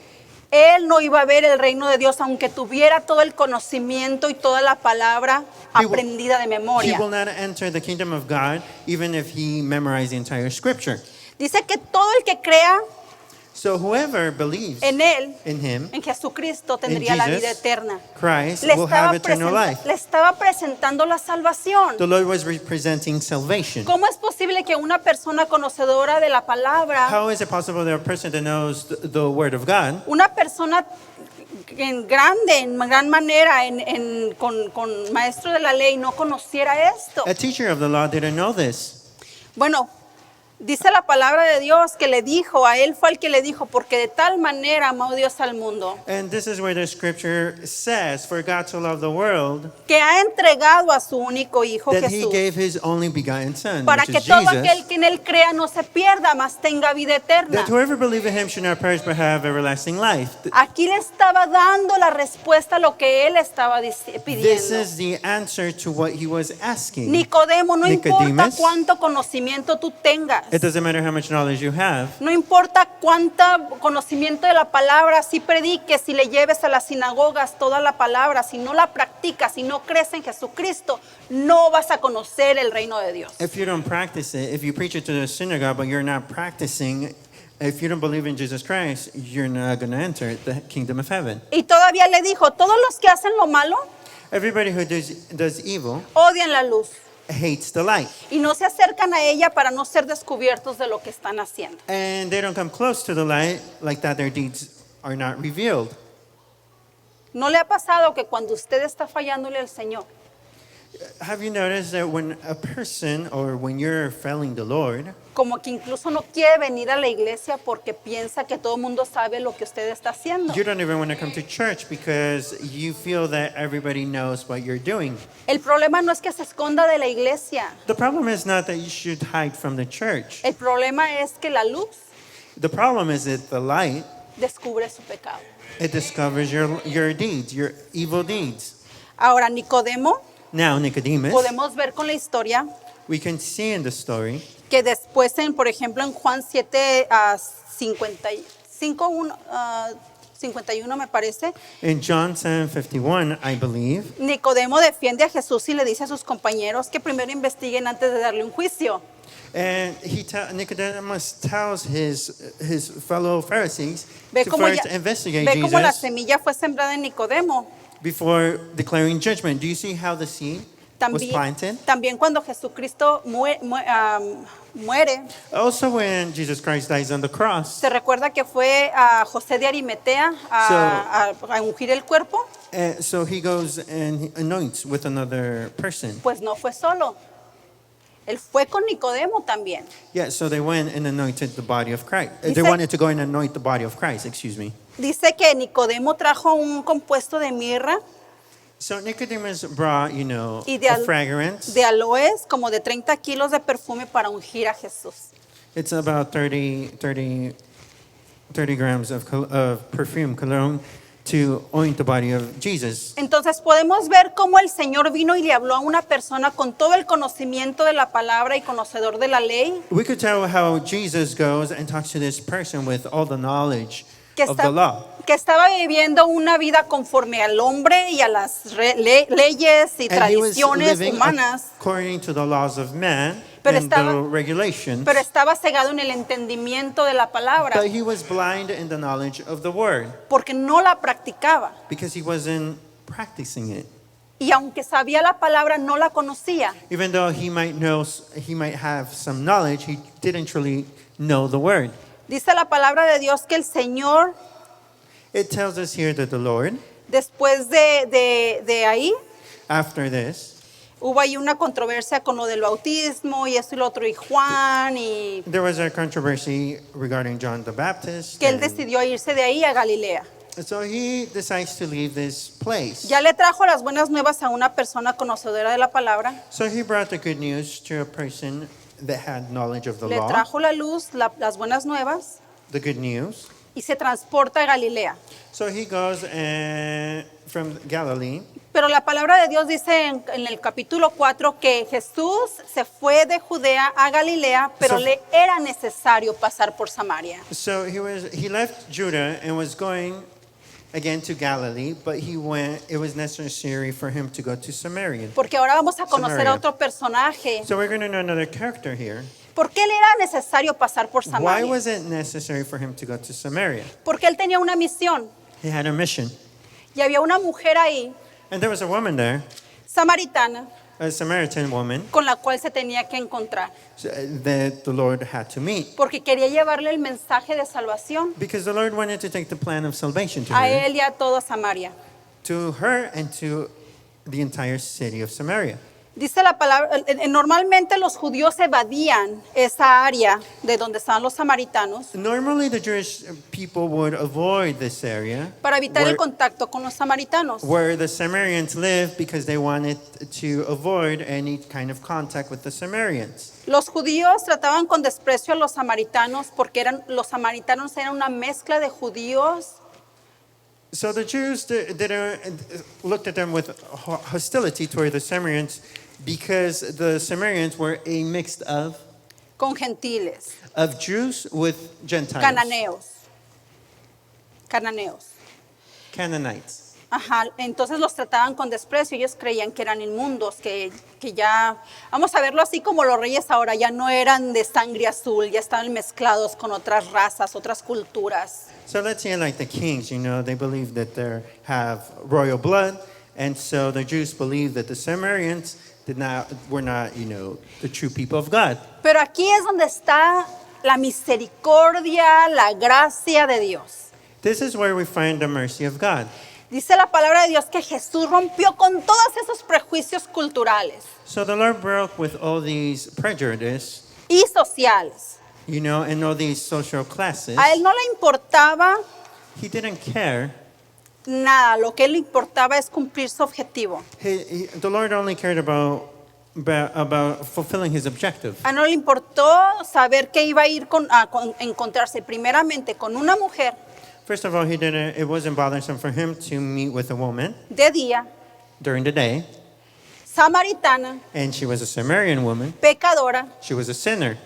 él no iba a ver el reino de Dios, aunque tuviera todo el conocimiento y toda la palabra He will- aprendida de he memoria. will not enter the kingdom of God even if he memorized the entire scripture. Dice que todo el que crea So whoever believes en él, in him, en Jesucristo, tendría la vida Jesus, eterna. Christ, Le will estaba, have eternal life. le estaba presentando la salvación. The Lord was representing salvation. ¿Cómo es posible que una persona conocedora de la palabra, How is it possible that a person that knows the word of God, una persona en gran manera, con maestro de la ley, no conociera esto? a teacher of the law, didn't know this? Bueno, Dice la palabra de Dios que le dijo, a él fue el que le dijo, porque de tal manera amó Dios al mundo, And this is where the scripture says, for God to love the world, que ha entregado a su único Hijo that he Jesús, gave his only begotten Son, para which que is todo Jesus, aquel que en él crea no se pierda, mas tenga vida eterna. that whoever believes in him should not perish but have everlasting life. Aquí le estaba dando la respuesta a lo que él estaba This pidiendo. is the answer to what he was asking. Nicodemo, no importa Nicodemus. cuánto conocimiento tú tengas, It doesn't matter how much knowledge you have. no importa cuánto conocimiento de la palabra, si prediques, si le lleves a las sinagogas toda la palabra, si no la practicas, si no crees en Jesucristo, no vas a conocer el reino de Dios. If you don't practice it, if you preach it to the synagogue but you're not practicing, if you don't believe in Jesus Christ, you're not going to enter the kingdom of heaven. Y todavía le dijo, todos los que hacen lo malo Everybody who does evil odian la luz hates the light, y no se acercan a ella para no ser descubiertos de lo que están haciendo. and they don't come close to the light like that their deeds are not revealed. ¿No le ha pasado que cuando usted está fallándole al Señor, Have you noticed that when a person or when you're failing the Lord, como que incluso no quiere venir a la iglesia porque piensa que todo el mundo sabe lo que usted está haciendo? you don't even want to come to church because you feel that everybody knows what you're doing? El problema no es que se esconda de la iglesia. The problem is not that you should hide from the church. El problema es que la luz The problem is that the light, descubre su pecado. it discovers your deeds, your evil deeds. Ahora, Nicodemo, Now, Nicodemus, podemos ver con la historia we can see in the story que después, por ejemplo, en Juan 7, 51 me parece, in John 7:51, I believe, Nicodemo defiende a Jesús y le dice a sus compañeros que primero investiguen antes de darle un juicio. and Nicodemus tells his fellow Pharisees Ve to cómo, first investigate ve cómo la Jesus semilla fue sembrada en Nicodemo. before declaring judgment. Do you see how the seed was planted? También cuando Jesucristo muere, Also, when Jesus Christ dies on the cross, se recuerda que fue a José de Arimatea a ungir el cuerpo. so he goes and he anoints with another person. Pues no fue solo. Él fue con Nicodemo también. Yeah, so they went and anointed the body of Christ. They Dice- wanted to go and anoint the body of Christ, excuse me. Dice que Nicodemo trajo un compuesto de mirra So Nicodemus brought, y a fragrance. de aloes, como de 30 kilos de perfume para ungir a Jesús. It's about 30 grams of perfume, cologne, to anoint the body of Jesus. Entonces podemos ver cómo el Señor vino y le habló a una persona con todo el conocimiento de la palabra y conocedor de la ley, We could tell how Jesus goes and talks to this person with all the knowledge que, of the law. que estaba viviendo una vida conforme al hombre y a las leyes y And he was tradiciones living humanas, according to the laws of man Pero and estaba- the regulations. pero estaba cegado en el entendimiento de la palabra But he was blind in the knowledge of the word porque no la practicaba. because he wasn't practicing it. Y aunque sabía la palabra, no la conocía. Even though he might have some knowledge, he didn't truly know the word. Dice la palabra de Dios que el Señor, It tells us here that the Lord, después de ahí, after this, hubo ahí una controversia con lo del bautismo y esto y lo otro, y Juan, y there was a controversy regarding John the Baptist. que él and decidió irse de ahí a Galilea. so he decides to leave this place. Ya le trajo las buenas nuevas a una persona conocedora de la palabra, So he brought the good news to a person that had knowledge of the le law, trajo la luz, las buenas nuevas, the good news. y se transporta a Galilea. So he goes from Galilee. Pero la palabra de Dios dice en el capítulo 4 que Jesús se fue de Judea a Galilea, pero So- le era necesario pasar por Samaria. So he left Judah and was going again to Galilee, but it was necessary for him to go to Samaria. Porque ahora vamos a conocer Samaria. a otro personaje. So we're going to know another character here. ¿Por qué le era necesario pasar por Why Samaria? was it necessary for him to go to Samaria? Porque él tenía una misión He had a mission. y había una mujer ahí, And there was a woman there, samaritana, a Samaritan woman, con la cual se tenía que encontrar. that the Lord had to meet. Porque quería llevarle el mensaje de salvación Because the Lord wanted to take the plan of salvation to a her, él y a toda Samaria. to her and to the entire city of Samaria. Dice la palabra, normalmente los judíos evadían esa área de donde estaban los samaritanos Normally, the Jewish people would avoid this area para evitar el contacto con los samaritanos. where the Samaritans lived because they wanted to avoid any kind of contact with the Samaritans. Los judíos trataban con desprecio a los samaritanos porque los samaritanos eran una mezcla de judíos So the Jews looked at them with hostility toward the Samaritans because the Samaritans were a mix con gentiles, of Jews with Gentiles, cananeos. Canaanites. Ajá, entonces los trataban con desprecio, ellos creían que eran inmundos, que ya, vamos a verlo así como los reyes ahora, ya no eran de sangre azul, ya estaban mezclados con otras razas, otras culturas. So let's say like the kings, they believe that they have royal blood, and so the Jews believe that the Samaritans were not, the true people of God. Pero aquí es donde está la misericordia, la gracia de Dios. This is where we find the mercy of God. Dice la palabra de Dios que Jesús rompió con todos esos prejuicios culturales So the Lord broke with all these prejudices, y sociales. and all these social classes. A él no le importaba He didn't care. nada, lo que él le importaba es cumplir su objetivo. The Lord only cared about fulfilling his objective. A él no le importó saber que iba a ir a encontrarse primeramente con una mujer First of all, it wasn't bothersome for him to meet with a woman de día, during the day, samaritana, and she was a Samaritan woman. pecadora, She was a sinner.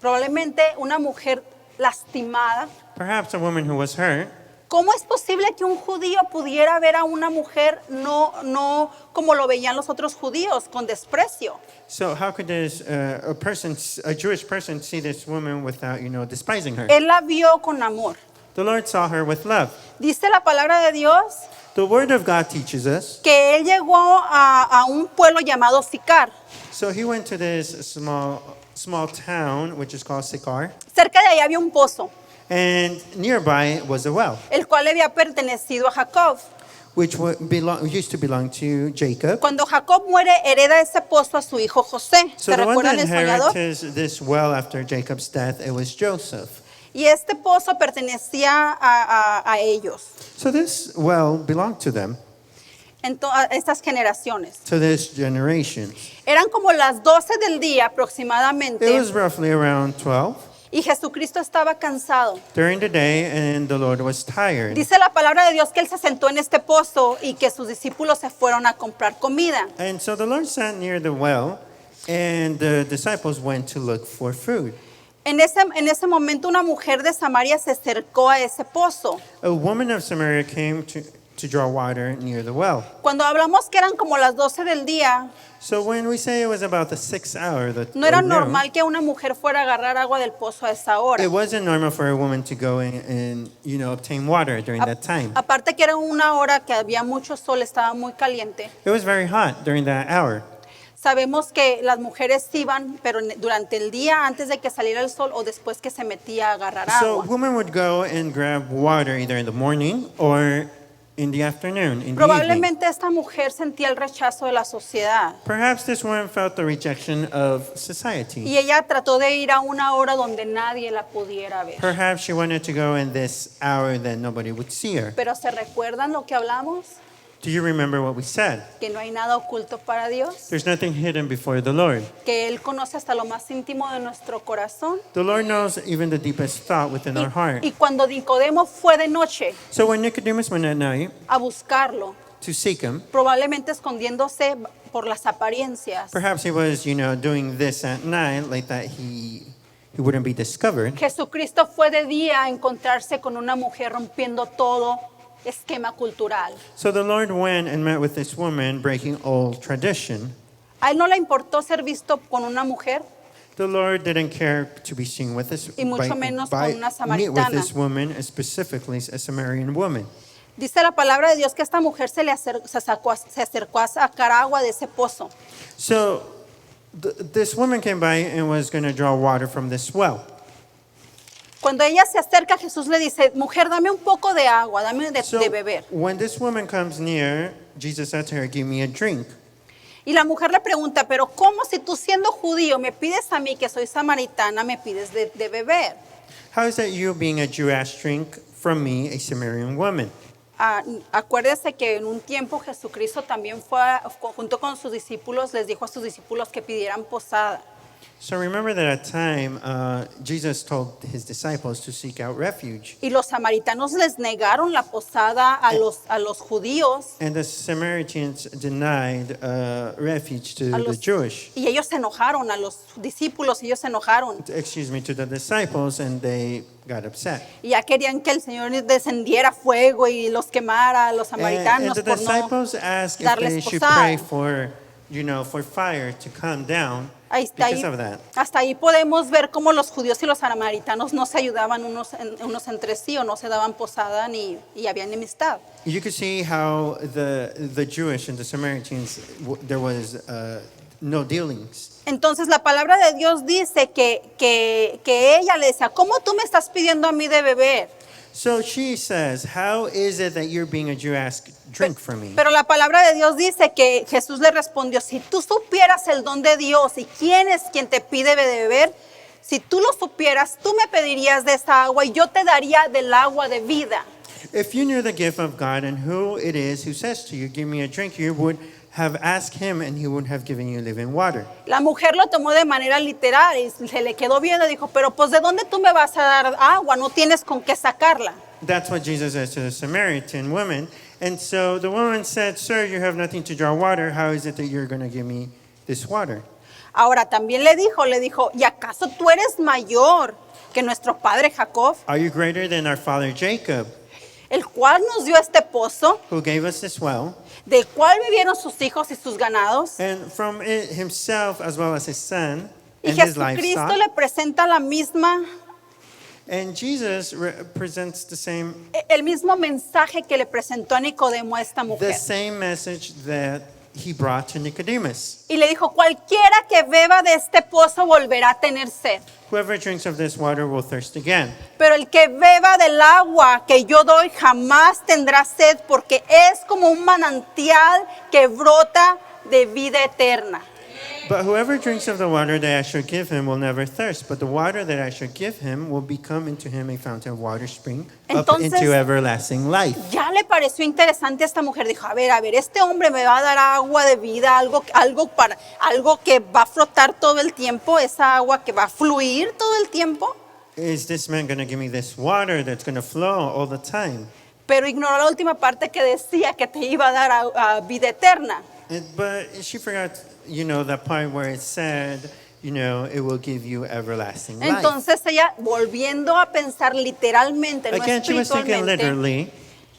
probablemente una mujer lastimada. Perhaps a woman who was hurt. ¿Cómo es posible que un judío pudiera ver a una mujer no como lo veían los otros judíos, con desprecio? So how could a Jewish person see this woman without, despising her? Él la vio con amor. The Lord saw her with love. Dice la palabra de Dios The Word of God teaches us. que él llegó a un pueblo llamado Sicar. So he went to this small town, which is called Sychar, Cerca de ahí había un pozo, and nearby was a well, el cual le había pertenecido a Jacob. which used to belong to Jacob. Cuando Jacob muere, hereda ese pozo a su hijo José. So ¿Se the one recuerdan that el soñador? inherited this well after Jacob's death, it was Joseph. Y este pozo pertenecía a ellos, So this well belonged to them, a estas generaciones. to this generation. Eran como las 12 del día It aproximadamente. was roughly around 12 Y Jesucristo estaba cansado. during the day, and the Lord was tired. Dice la palabra de Dios que él se sentó en este pozo y que sus discípulos se fueron a comprar comida. And so the Lord sat near the well, and the disciples went to look for food. En ese momento una mujer de Samaria se acercó a ese pozo. A woman of Samaria came to draw water near the well. Cuando hablamos que eran como las 12 del día, So when we say it was about the 6th hour, no era normal que una mujer fuera a agarrar agua del pozo a esa hora. it wasn't normal for a woman to go in and obtain water during that time. Aparte que era una hora que había mucho sol, estaba muy caliente. It was very hot during that hour. Sabemos que las mujeres iban, pero durante el día, antes de que saliera el sol o después que se metía a agarrar So agua. women would go and grab water either in the morning or in the afternoon, in the evening. Probablemente esta mujer sentía el rechazo de la sociedad Perhaps this woman felt the rejection of society. y ella trató de ir a una hora donde nadie la pudiera ver. Perhaps she wanted to go in this hour that nobody would see her. Pero ¿se recuerdan lo que hablamos? Do you remember what we said? Que no hay nada oculto para Dios, There's nothing hidden before the Lord. que Él conoce hasta lo más íntimo de nuestro corazón. The Lord knows even the deepest thought within our heart. Y cuando Nicodemo fue de noche So when Nicodemus went at night a buscarlo, to seek him, probablemente escondiéndose por las apariencias, perhaps he was, doing this at night like that he wouldn't be discovered. Jesucristo fue de día a encontrarse con una mujer rompiendo todo esquema cultural. So the Lord went and met with this woman, breaking old tradition. A él no le importó ser visto con una mujer, The Lord didn't care to be seen with this, Y mucho menos con una meet with samaritana. this woman, specifically a Samaritan woman. dice la palabra de Dios que esta mujer se acercó a sacar agua de ese pozo. So this woman came by and was going to draw water from this well. Cuando ella se acerca, Jesús le dice, mujer, dame un poco de agua, dame So de beber. when this woman comes near, Jesus said to her, "Give me a drink." Y la mujer le pregunta, pero ¿cómo si tú siendo judío me pides a mí que soy samaritana, me pides de beber? How is that you, being a Jew, ask drink from me, a Samaritan woman? Acuérdese que en un tiempo Jesucristo también junto con sus discípulos, les dijo a sus discípulos que pidieran posada. So remember that at time, Jesus told his disciples to seek out refuge. Y los samaritanos les negaron la posada a los judíos. And the Samaritans denied refuge to A the los- Jewish. Y ellos se enojaron, a los discípulos, ellos se enojaron. Excuse me, to the disciples, and they got upset. Y ya querían que el Señor descendiera fuego y los quemara a los And samaritanos the por no disciples asked if darles they should posada. pray for fire to come down Ahí está, because of that. hasta ahí podemos ver cómo los judíos y los samaritanos no se ayudaban unos entre sí o no se daban posada y había enemistad. You could see how the Jewish and the Samaritans, there was no dealings. Entonces la palabra de Dios dice que ella le decía, ¿cómo tú me estás pidiendo a mí de beber? So she says, how is it that you're being a Jew ask drink from me? Pero la palabra de Dios dice que Jesús le respondió, si tú supieras el don de Dios y quién es quien te pide de beber, si tú lo supieras, tú me pedirías de esa agua y yo te daría del agua de vida. If you knew the gift of God and who it is who says to you, give me a drink, you would have asked him and he would have given you living water. La mujer lo tomó de manera literal y se le quedó viendo y dijo, pero pues ¿de dónde tú me vas a dar agua? No tienes con qué sacarla. That's what Jesus says to the Samaritan woman. And so the woman said, sir, you have nothing to draw water. How is it that you're going to give me this water? Ahora también le dijo, ¿y acaso tú eres mayor que nuestro padre Jacob, Are you greater than our father Jacob, el cual nos dio este pozo, who gave us this well, del cual vivieron sus hijos y sus ganados? and from it himself as well as his son Y and his Jesucristo livestock? le presenta la misma, And Jesus presents el mismo mensaje que le presentó a Nicodemo a esta the mujer. same message that he brought to Nicodemus. Y le dijo, cualquiera que beba de este pozo volverá a tener sed. Whoever drinks of this water will thirst again. Pero el que beba del agua que yo doy jamás tendrá sed, porque es como un manantial que brota de vida eterna. But whoever drinks of the water that I shall give him will never thirst, but the water that I shall give him will become into him a fountain of water spring up Entonces- into everlasting life. Ya le pareció interesante a esta mujer. Dijo, a ver, este hombre me va a dar agua de vida, algo que va a flotar todo el tiempo, esa agua que va a fluir todo el tiempo. Is this man going to give me this water that's going to flow all the time? Pero ignoró la última parte que decía que te iba a dar a vida eterna. But she forgot, that part where it said, it will give you everlasting life. Entonces ella, volviendo a pensar literalmente, no Again, she was thinking espiritualmente, literally,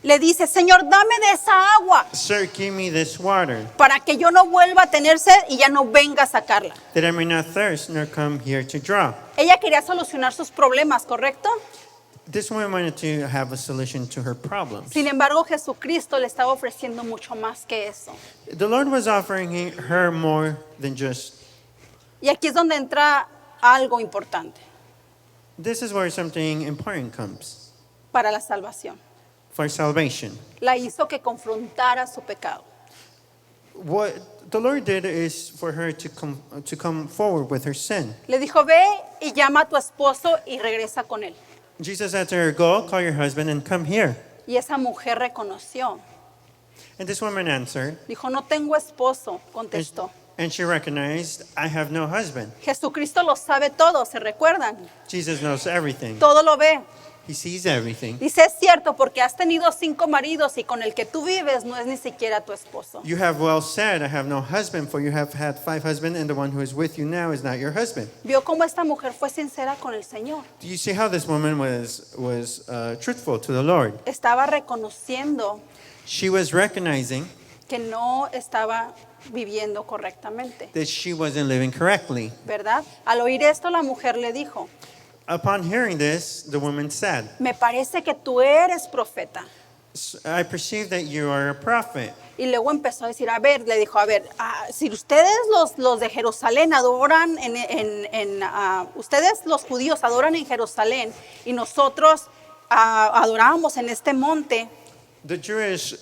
le dice, Señor, dame de esa agua sir, give me this water, para que yo no vuelva a tener sed y ya no venga a sacarla. that I may not thirst nor come here to draw. Ella quería solucionar sus problemas, ¿correcto? This woman wanted to have a solution to her problems. Sin embargo, Jesucristo le estaba ofreciendo mucho más que eso. The Lord was offering her more than just. Y aquí es donde entra algo importante This is where something important comes para la salvación. for salvation. La hizo que confrontara su pecado. What the Lord did is for her to come forward with her sin. Le dijo, ve y llama a tu esposo y regresa con él. Jesus said to her, go, call your husband and come here. Y esa mujer reconoció. And this woman answered, Dijo, no tengo esposo, contestó. and she recognized, I have no husband. Jesucristo lo sabe todo, ¿se recuerdan? Jesus knows everything. Todo lo ve. He sees everything. Dice, es cierto, porque has tenido 5 maridos y con el que tú vives no es ni siquiera tu esposo. You have well said, I have no husband, for you have had 5 husbands, and the one who is with you now is not your husband. Vio cómo esta mujer fue sincera con el Señor. Do you see how this woman was truthful to the Lord? Estaba reconociendo She was recognizing que no estaba viviendo correctamente, that she wasn't living correctly. ¿verdad? Al oír esto, la mujer le dijo, Upon hearing this, the woman said, me parece que tú eres profeta. I perceive that you are a prophet. Y luego empezó a decir, le dijo, si ustedes los de Jerusalén adoran, ustedes los judíos adoran en Jerusalén y nosotros adoramos en este monte, The Jewish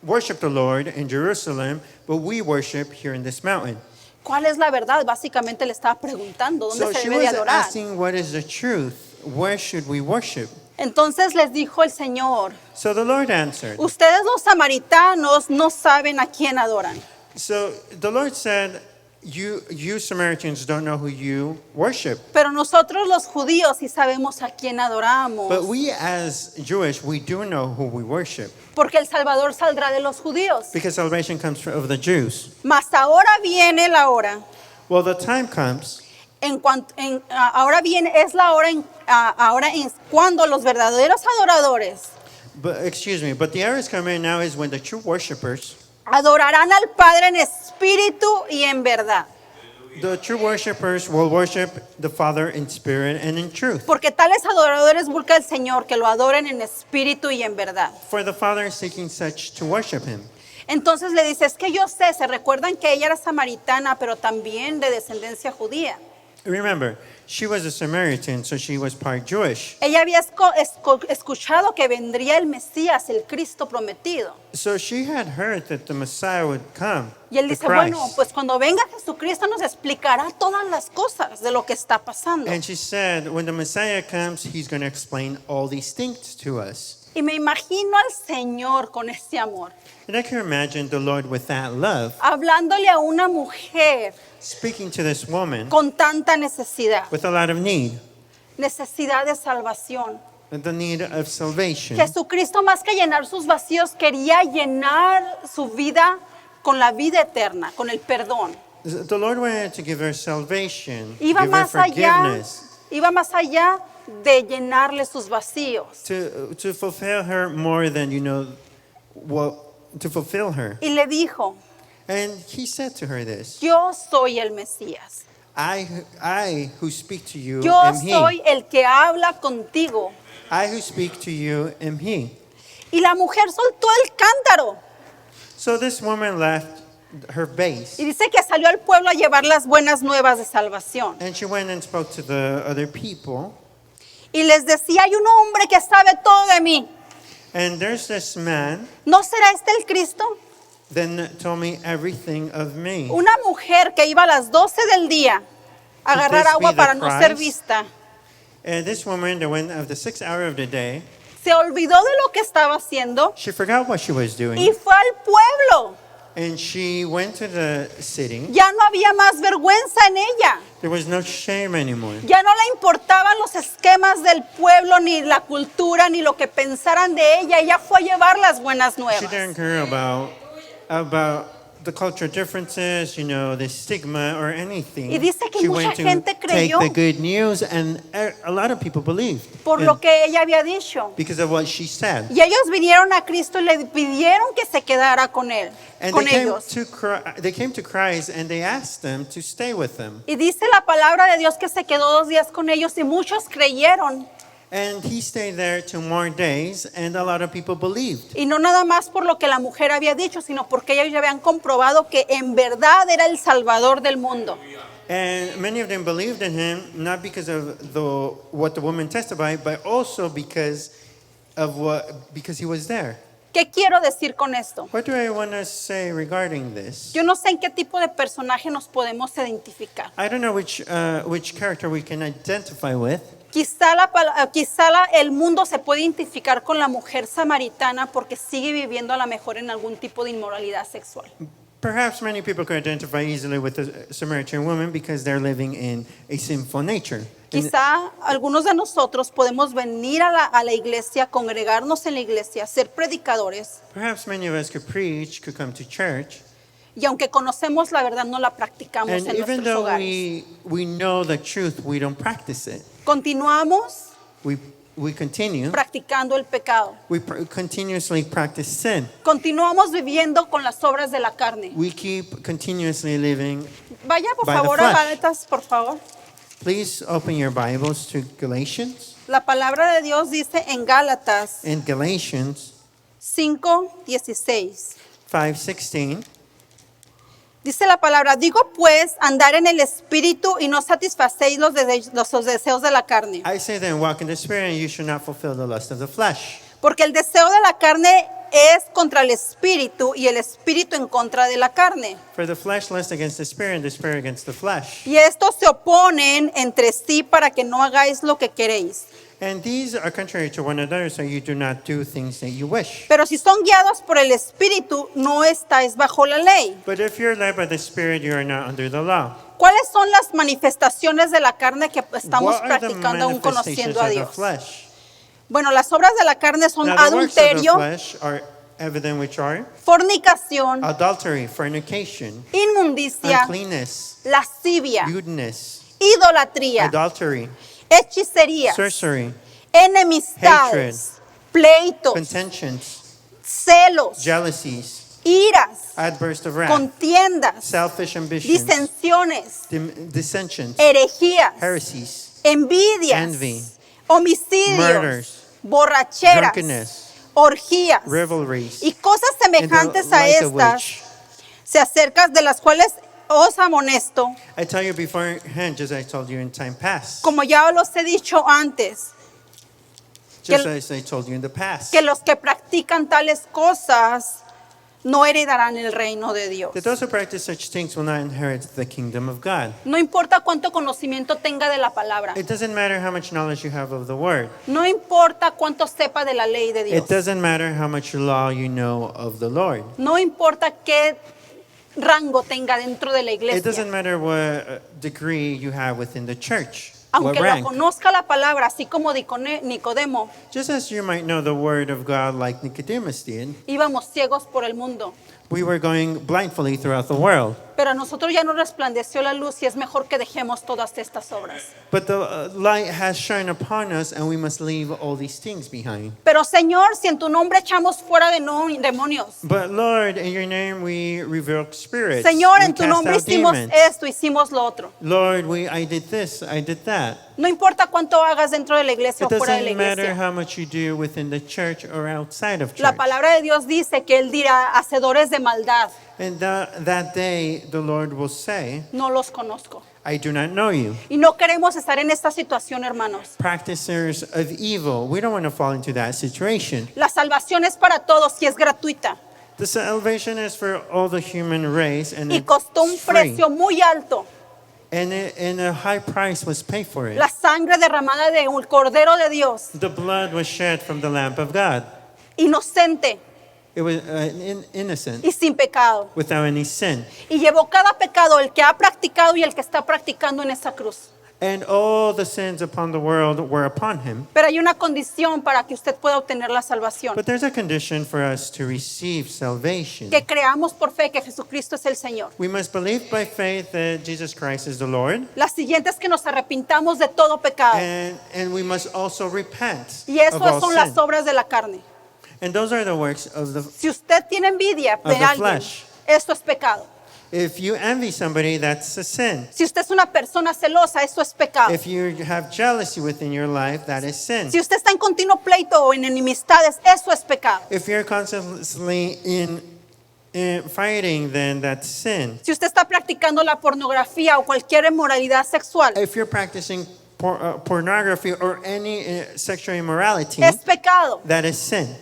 worship the Lord in Jerusalem, but we worship here in this mountain. ¿Cuál es la verdad? Básicamente le estaba preguntando dónde So se she debe de was adorar. asking, what is the truth? Where should we worship? Entonces les dijo el Señor, So the Lord answered. ustedes los samaritanos no saben a quién adoran. So the Lord said, you Samaritans don't know who you worship. Pero nosotros los judíos sí sabemos a quién adoramos. But we as Jewish, we do know who we worship. Porque el Salvador saldrá de los judíos. Because salvation comes of the Jews. Mas ahora viene la hora. Well, the time comes. Ahora viene, es la hora, ahora es cuando los verdaderos adoradores But the hour is coming now is when the true worshipers, adorarán al Padre en espíritu y en verdad. the true worshipers will worship the Father in spirit and in truth. Porque tales adoradores busca el Señor que lo adoren en espíritu y en verdad. For the Father is seeking such to worship him. Entonces le dice, es que yo sé, se recuerdan que ella era samaritana, pero también de descendencia judía. Remember, she was a Samaritan, so she was part Jewish. Ella había escuchado que vendría el Mesías, el Cristo prometido. So she had heard that the Messiah would come, Y él the dice, bueno, Christ. pues cuando venga Jesucristo nos explicará todas las cosas de lo que está pasando. And she said, when the Messiah comes, he's going to explain all these things to us. Y me imagino al Señor con ese amor, And I can imagine the Lord with that love, hablándole a una mujer speaking to this woman con tanta necesidad, with a lot of need, necesidad de salvación. the need of salvation. Jesucristo, más que llenar sus vacíos, quería llenar su vida con la vida eterna, con el perdón. The Lord wanted to give her salvation, Iba give her más allá, forgiveness, de llenarle sus vacíos. to fulfill her more than, to fulfill her. Y le dijo, And he said to her this, yo soy el Mesías. I who speak to you Yo am soy he. el que habla contigo. I who speak to you am he. Y la mujer soltó el cántaro. So this woman left her base Y dice que salió al pueblo a llevar las buenas nuevas de salvación. and she went and spoke to the other people. Y les decía, hay un hombre que sabe todo de mí. And there's this man ¿No será este el Cristo? then told me everything of me. Una mujer que iba a las 12 del día a agarrar this be agua the para no ser Christ? vista. And this woman that went of the 6th hour of the day, Se olvidó de lo que estaba haciendo she forgot what she was y doing. fue al pueblo. And she went to the city. Ya no había más vergüenza en ella. There was no shame anymore. Ya no le importaban los esquemas del pueblo, ni la cultura, ni lo que pensaran de ella. Ella fue a llevar las buenas She nuevas. didn't care about the cultural differences, the stigma or anything. Y dice que She mucha went to gente take creyó. the good news, and a lot of people believed Por and lo que ella había dicho. because of what she said. Y ellos vinieron a Cristo y le pidieron que se quedara con él, And con they came ellos. they came to Christ and they asked them to stay with them. Y dice la palabra de Dios que se quedó 2 días con ellos y muchos creyeron. And he stayed there 2 more days, and a lot of people believed. Y no nada más por lo que la mujer había dicho, sino porque ellos ya habían comprobado que en verdad era el Salvador del mundo. And many of them believed in him, not because of what the woman testified, but also because he was there. ¿Qué quiero decir con esto? What do I want to say regarding this? Yo no sé en qué tipo de personaje nos podemos identificar. I don't know which character we can identify with. Quizá el mundo se puede identificar con la mujer samaritana porque sigue viviendo a lo mejor en algún tipo de inmoralidad sexual. Perhaps many people could identify easily with the Samaritan woman because they're living in a sinful nature. Quizá algunos de nosotros podemos venir a la iglesia, congregarnos en la iglesia, ser predicadores, Perhaps many of us could preach, could come to church, y aunque conocemos la verdad, no la practicamos and en even nuestros though hogares. we know the truth, we don't practice it. Continuamos We continue. practicando el pecado. We continuously practice sin. Continuamos viviendo con las obras de la carne. We keep continuously living. Vaya por By the favor a flesh. Gálatas, por favor. Please open your Bibles to Galatians. La palabra de Dios dice en Gálatas In Galatians 5:16. 5:16, Dice la palabra, digo pues, andar en el espíritu y no satisfacéis los deseos de la carne. I say then, walk in the Spirit, and you should not fulfill the lust of the flesh. Porque el deseo de la carne es contra el espíritu y el espíritu en contra de la carne. For the flesh lusts against the spirit, and the spirit against the flesh. Y estos se oponen entre sí para que no hagáis lo que queréis. And these are contrary to one another, so you do not do things that you wish. Pero si son guiados por el espíritu, no estáis bajo la ley. But if you're led by the spirit, you are not under the law. ¿Cuáles son las manifestaciones de la carne que estamos What are the practicando aún manifestations conociendo a of the Dios? flesh? Bueno, las obras de la carne son Now, the works of the adulterio, flesh are evident, which are fornicación, adultery, fornication, inmundicia, uncleanness, lascivia, lewdness, idolatría, adultery, hechicerías, sorcery, enemistades, pleitos, contentions, celos, jealousies, iras, outbursts of wrath, contiendas, selfish ambitions, disensiones, dissensions, herejías, heresies, envidias, envy, homicidios, murders, borracheras, drunkenness, orgías revelries, y cosas in the semejantes a like of estas, which se acercan de las cuales os amonesto, I tell you beforehand, just as I told you in time past, como ya los he dicho antes, just que- as I told you in the past, que los que practican tales cosas no heredarán el reino de Dios. that those who practice such things will not inherit the kingdom of God. No importa cuánto conocimiento tenga de la palabra, It doesn't matter how much knowledge you have of the word. no importa cuánto sepa de la ley de Dios, It doesn't matter how much law you know of the Lord. no importa qué rango tenga dentro de la It iglesia, doesn't matter what degree you have within the church, aunque what lo rank. conozca la palabra, así como Nicodemo, Just as you might know the word of God like Nicodemus did, íbamos ciegos por el mundo. we were going blindfoldly throughout the world. Pero a nosotros ya nos resplandeció la luz y es mejor que dejemos todas estas obras. But the light has shone upon us, and we must leave all these things behind. Pero Señor, si en tu nombre echamos fuera de demonios, But Lord, in your name we revoke spirits. Señor, we en tu cast nombre out hicimos demons. esto, hicimos lo otro. Lord, I did this, I did that. No importa cuánto hagas dentro de la iglesia It o fuera de la doesn't matter iglesia. how much you do within the church or outside of La church. palabra de Dios dice que Él dirá, hacedores de maldad, And that day the Lord will say, no los conozco. I do not know you. Y no queremos estar en esta situación, hermanos. Practicers of evil, we don't want to fall into that situation. La salvación es para todos y es gratuita. The salvation is for all the human race, and Y costó un it's free. precio muy alto. And a high price was paid for it. La sangre derramada de un Cordero de Dios, The blood was shed from the Lamb of God. inocente It was innocent, y sin pecado. without any sin. Y llevó cada pecado, el que ha practicado y el que está practicando en esa cruz. And all the sins upon the world were upon him. Pero hay una condición para que usted pueda obtener la salvación. But there's a condition for us to receive salvation. Que creamos por fe que Jesucristo es el Señor. We must believe by faith that Jesus Christ is the Lord. La siguiente es que nos arrepintamos de todo pecado. And we must also repent Y eso of all son sin. las obras de la carne. And those are the works of the... Si usted tiene envidia de the alguien, flesh. esto es pecado. If you envy somebody, that's a sin. Si usted es una persona celosa, eso es pecado. If you have jealousy within your life, that is sin. Si usted está en continuo pleito o en enemistades, eso es pecado. If you're constantly in fighting, then that's sin. Si usted está practicando la pornografía o cualquier inmoralidad sexual, If you're practicing pornography or any sexual immorality, es pecado. that is sin.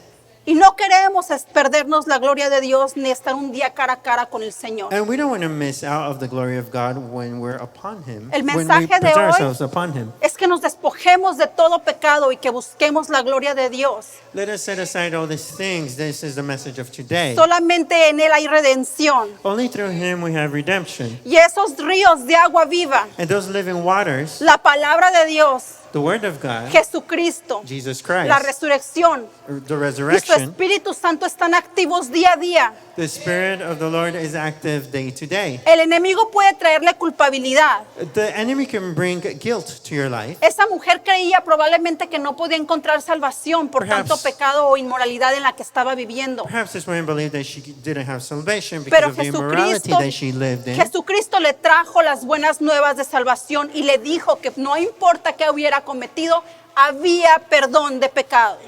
Y no queremos perdernos la gloria de Dios ni estar un día cara a cara con el Señor. And we don't want to miss out of the glory of God when we're upon Him, El when we mensaje de present hoy ourselves upon Him. es que nos despojemos de todo pecado y que busquemos la gloria de Dios. Let us set aside all these things. This is the message of today. Solamente en Él hay redención. Only through Him we have redemption. Y esos ríos de agua viva, And those living waters, la palabra de Dios, the Word of God, Jesucristo, Jesus Christ, la resurrección the y su resurrection, Espíritu Santo están activos día a día. the Spirit of the Lord is active day to day. El enemigo puede traerle culpabilidad. The enemy can bring guilt to your life. Esa mujer creía probablemente que no podía encontrar salvación por Perhaps. tanto pecado o inmoralidad en la que estaba viviendo. Perhaps this woman believed that she didn't have salvation because Pero of the immorality Jesucristo, that she lived in. Jesucristo le trajo las buenas nuevas de salvación y le dijo que no importa qué hubiera cometido, había perdón de pecados.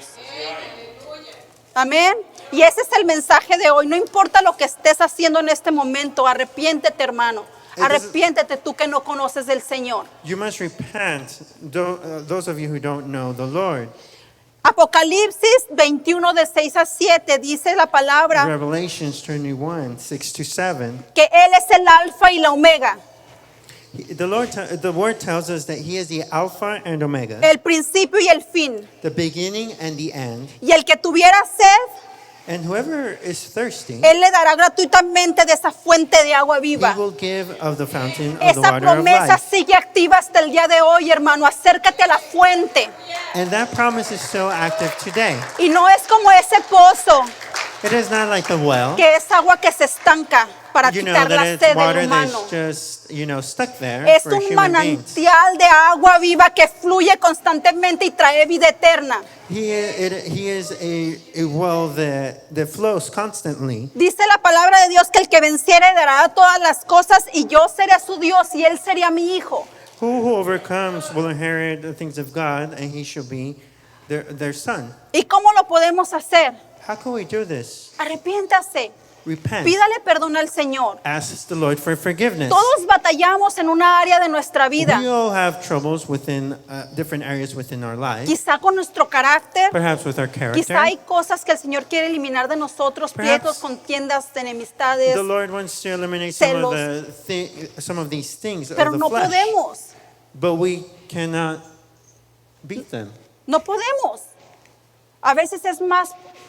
Amén. Y ese es el mensaje de hoy. No importa lo que estés haciendo en este momento, arrepiéntete, hermano. Arrepiéntete tú que no conoces del Señor. You must repent, those of you who don't know the Lord. Apocalipsis 21 de 6 a 7 dice la palabra Revelations 21, 6 to 7. que Él es el alfa y la omega, The word tells us that he is the Alpha and Omega, el principio y el fin. the beginning and the end. Y el que tuviera sed, And whoever is thirsty, Él le dará gratuitamente de esa fuente de agua he viva. will give of the fountain of the Esa water of promesa life. sigue activa hasta el día de hoy, hermano. Acércate a la fuente. And that promise is still active today. Y no es como ese pozo It is not like the well, que es agua que se estanca para you know, quitar la that sed it's del water humano. that's just, stuck there Es for un human beings. manantial de agua viva que fluye constantemente y trae vida eterna. He is a well that flows constantly. Dice la palabra de Dios que el que venciere dará todas las cosas y yo seré su Dios y él sería mi hijo. Who overcomes will inherit the things of God, and he shall be their son. ¿Y cómo lo podemos hacer? How can we do this? Arrepiéntase. Repent. Pídale perdón al Señor. Ask the Lord for forgiveness. Todos batallamos en una área de nuestra vida. We all have troubles within different areas within our lives. Quizá con nuestro carácter. Perhaps with our character. Quizá hay cosas que el Señor quiere eliminar de nosotros, Perhaps pleitos, contiendas, enemistades, The Lord wants to eliminate some of these things pero of the no flesh. podemos. But we cannot beat them. No podemos. A veces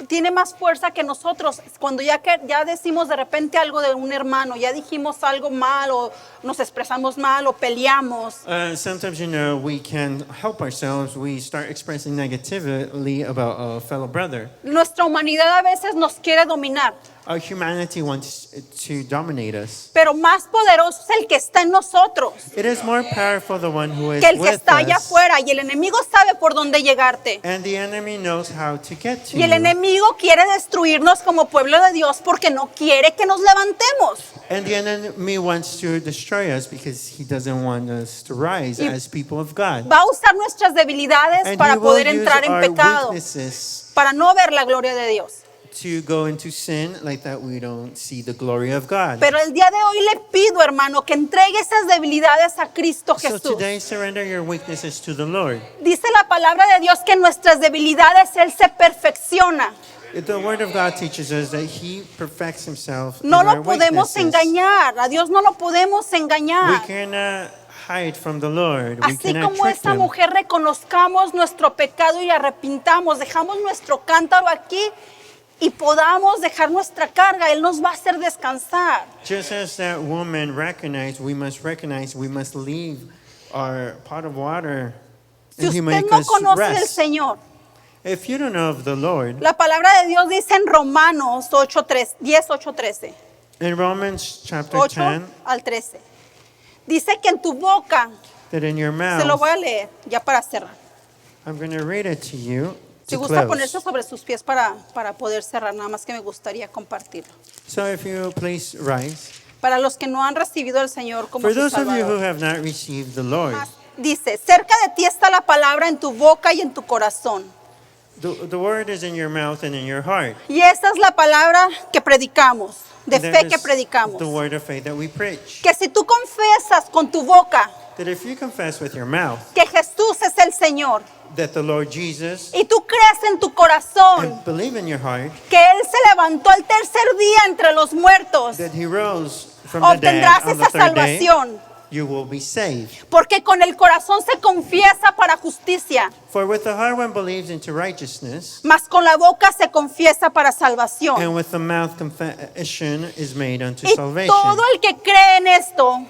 tiene más fuerza que nosotros. Cuando ya decimos de repente algo de un hermano, ya dijimos algo mal o nos expresamos mal o peleamos. Sometimes, we can help ourselves. We start expressing negatively about a fellow brother. Nuestra humanidad a veces nos quiere dominar, Our humanity wants to dominate us. pero más poderoso es el que está en nosotros It is more powerful the one who is que el que with está allá us. afuera, y el enemigo sabe por dónde llegarte. And the enemy knows how to get to Y el you. enemigo quiere destruirnos como pueblo de Dios porque no quiere que nos levantemos. And the enemy wants to destroy us because he doesn't want us to rise Y as people of God. Va a usar nuestras debilidades And para he will poder use entrar en our pecado, weaknesses para no ver la gloria de Dios. to go into sin like that we don't see the glory of God. Pero el día de hoy le pido, hermano, que entregue esas debilidades a Cristo So Jesús. today surrender your weaknesses to the Lord. Dice la palabra de Dios que en nuestras debilidades Él se perfecciona. The word of God teaches us that he perfects himself No in our lo podemos weaknesses. engañar, a Dios no lo podemos We engañar. cannot hide from the Lord. We Así cannot como trick esa him. mujer reconozcamos nuestro pecado y arrepintamos, dejamos nuestro cántaro aquí y podamos dejar nuestra carga, Él nos va a hacer descansar. Just as that woman recognized, we must leave our pot of water Si and he usted make no us conoce del rest. Señor, If you don't know of the Lord, la palabra de Dios dice en Romanos 10:8-13, in Romans chapter 8 10, al 13, dice que en tu boca, that in your se lo mouth, voy a leer ya para cerrar. I'm going to read it to you Si to gusta close. ponerse sobre sus pies para poder cerrar, nada más que me gustaría compartirlo. So if you please rise. Para los que no han recibido al Señor como For su those of you who Salvador. have not received the Lord, Dice, cerca de ti está la palabra en tu boca y en tu corazón. the word is in your mouth and in your heart. Y esta es la palabra que predicamos, de And that fe que is predicamos. the word of faith that we preach. Que si tú confesas con tu boca That if you confess with your mouth que Jesús es el Señor that the Lord Jesus y tú crees en tu corazón and believe in your heart que Él se levantó al tercer día entre los muertos, that he rose from the dead obtendrás on the esa third day, salvación. you will be saved. Porque con el corazón se confiesa para justicia, For with the heart one believes into righteousness, mas con la boca se confiesa para salvación. and with the mouth confession is made unto Y salvation. todo el que cree en esto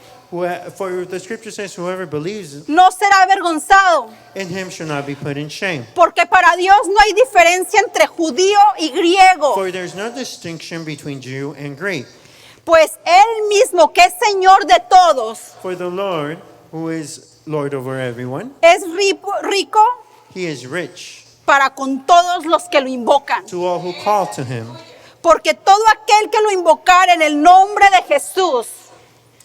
For the scripture says, whoever believes no será avergonzado, in him shall not be put in shame. porque para Dios no hay diferencia entre judío y griego, For there's no distinction between Jew and Greek. pues Él mismo, que es Señor de todos, For the Lord, who is Lord over everyone, es rico he is rich para con todos los que lo invocan. to all who call to him. Porque todo aquel que lo invocar en el nombre de Jesús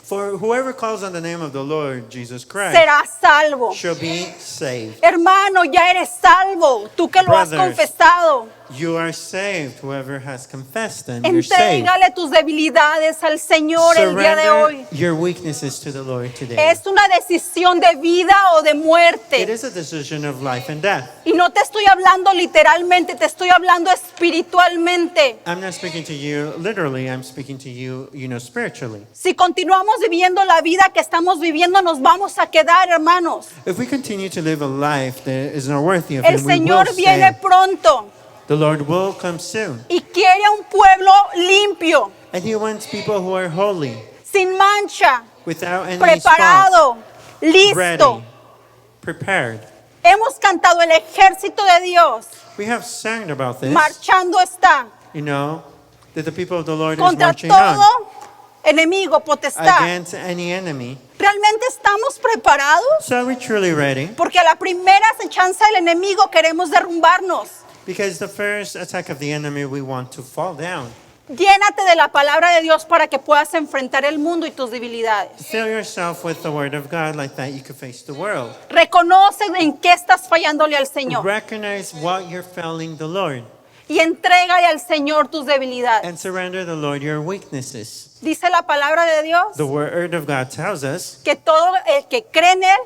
For whoever calls on the name of the Lord Jesus Christ será salvo. shall be saved. Hermano, ya eres salvo, tú que lo has Brothers, confesado. You are saved. Whoever has confessed them, you're saved. Entrégale tus debilidades al Señor el día de Surrender hoy. your weaknesses to the Lord today. Es una decisión de vida o de It muerte. is a decision of life and death. Y no te estoy hablando literalmente, te estoy hablando espiritualmente. I'm not speaking to you literally, I'm speaking to you, spiritually. Si continuamos viviendo la vida que estamos viviendo, nos vamos a quedar, hermanos. If we continue to live a life that is not worthy of El Him, we will Señor viene stay. pronto The Lord will come soon. y quiere a un pueblo limpio, And He wants people who are holy, sin mancha, without any preparado, spot, listo. ready, prepared. Hemos cantado el ejército de Dios, We have sang about this, marchando está that the people of the Lord is contra marching on todo enemigo, potestad. against any enemy. ¿Realmente estamos preparados? So are we truly ready? Porque a la primera acechanza del enemigo queremos derrumbarnos. Because the first attack of the enemy, we want to fall down. Llénate de la palabra de Dios para que puedas enfrentar el mundo y tus debilidades. Fill yourself with the word of God, like that you can face the world. Reconoce en qué estás fallándole al Señor Recognize what you're failing the Lord, y entrégale al Señor tus debilidades. and surrender the Lord your weaknesses. Dice la palabra de Dios The word of God tells us, que todo el que cree en Él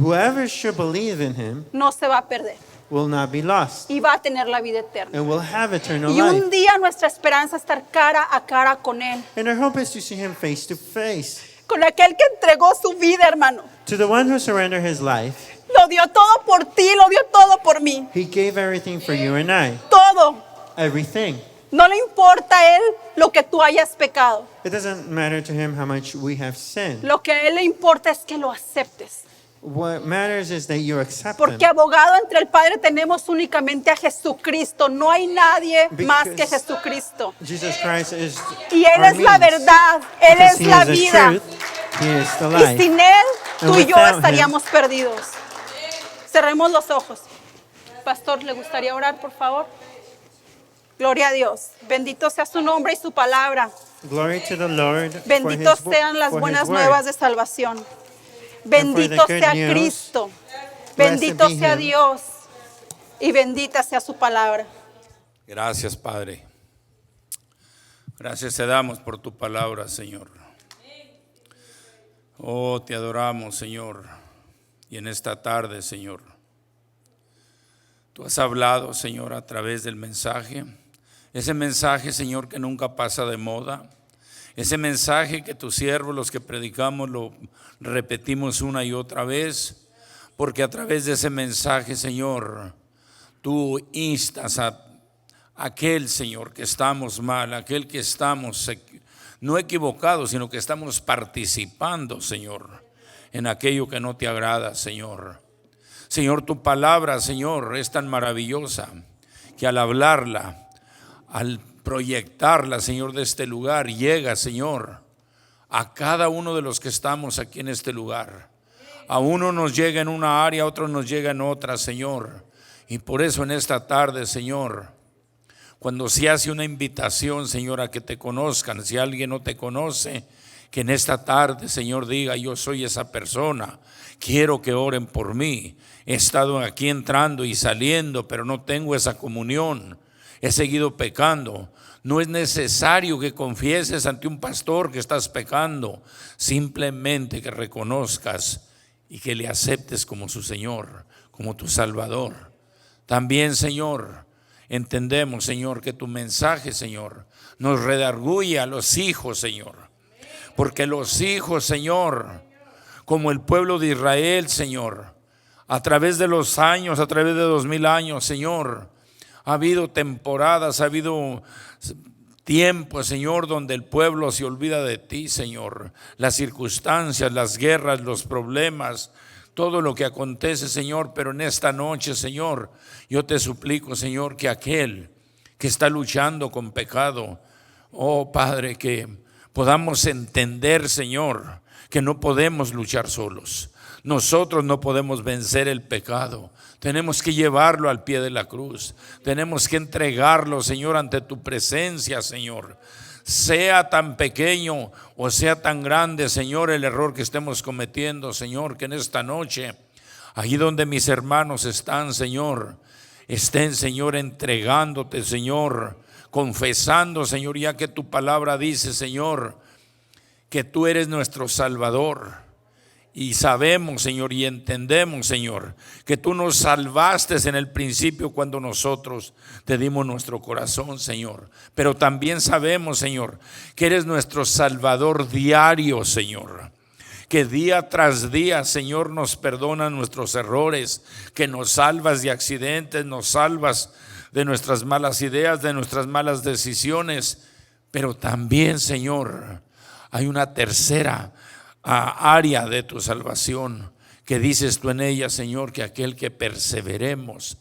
whoever should believe in Him no se va a perder will not be lost, y va a tener la vida eterna. and will have eternal Y un life. día nuestra esperanza es estar cara a cara con Él, And our hope is to see Him face to face. con aquel que entregó su vida, hermano. To the one who surrendered his life, Lo dio todo por ti, lo dio todo por mí. He gave everything for you and I. Todo. Everything. No le importa a Él lo que tú hayas pecado. It doesn't matter to Him how much we have sinned. Lo que a Él le importa es que lo aceptes. What matters is that you accept Porque Him. abogado entre el Padre tenemos únicamente a Jesucristo. No hay nadie más que Because Jesucristo. Jesus Christ is Y Él our es la means. verdad. Él Because es He la is the vida. truth, He is the Y life. sin Él, And tú y yo without Him- estaríamos perdidos. Cerremos los ojos. Pastor, ¿le gustaría orar, por favor? Gloria a Dios. Bendito sea su nombre y su palabra. Glory to the Lord. Benditos for his, sean las for his buenas word. nuevas de salvación. for the Bendito good sea news. Cristo. Blessed Bendito be sea Him. Dios. Y bendita sea su palabra. Gracias, Padre. Gracias te damos por tu palabra, Señor. Oh, te adoramos, Señor. Y en esta tarde, Señor, tú has hablado, Señor, a través del mensaje. Ese mensaje, Señor, que nunca pasa de moda. Ese mensaje que tus siervos, los que predicamos, lo repetimos una y otra vez. Porque a través de ese mensaje, Señor, tú instas a aquel, Señor, que estamos mal, aquel que estamos no equivocados, sino que estamos participando, Señor, en aquello que no te agrada, Señor. Señor, tu palabra, Señor, es tan maravillosa que al hablarla, al proyectarla, Señor, de este lugar, llega, Señor, a cada uno de los que estamos aquí en este lugar. A uno nos llega en una área, a otro nos llega en otra, Señor. Y por eso en esta tarde, Señor, cuando se hace una invitación, Señor, a que te conozcan, si alguien no te conoce, que en esta tarde, Señor, diga: yo soy esa persona, quiero que oren por mí. He estado aquí entrando y saliendo, pero no tengo esa comunión, he seguido pecando. No es necesario que confieses ante un pastor que estás pecando, simplemente que reconozcas y que le aceptes como su Señor, como tu Salvador. También, Señor, entendemos, Señor, que tu mensaje, Señor, nos redarguye a los hijos, Señor. Porque los hijos, Señor, como el pueblo de Israel, Señor, a través de los años, a través de 2000 años, Señor, ha habido temporadas, ha habido tiempos, Señor, donde el pueblo se olvida de ti, Señor. Las circunstancias, las guerras, los problemas, todo lo que acontece, Señor. Pero en esta noche, Señor, yo te suplico, Señor, que aquel que está luchando con pecado, oh Padre, que podamos entender, Señor, que no podemos luchar solos. Nosotros no podemos vencer el pecado. Tenemos que llevarlo al pie de la cruz. Tenemos que entregarlo, Señor, ante tu presencia, Señor. sea tan pequeño o sea tan grande, Señor, el error que estemos cometiendo, Señor, que en esta noche, allí donde mis hermanos están, Señor, estén, Señor, entregándote, Señor, confesando, Señor, ya que tu palabra dice, Señor, que tú eres nuestro Salvador. Y sabemos, Señor, y entendemos, Señor, que tú nos salvaste en el principio cuando nosotros te dimos nuestro corazón, Señor. Pero también sabemos, Señor, que eres nuestro Salvador diario, Señor. Que día tras día, Señor, nos perdonan nuestros errores, que nos salvas de accidentes, nos salvas de nuestras malas ideas, de nuestras malas decisiones. Pero también, Señor, hay una tercera área de tu salvación, que dices tú en ella, Señor, que aquel que perseveremos,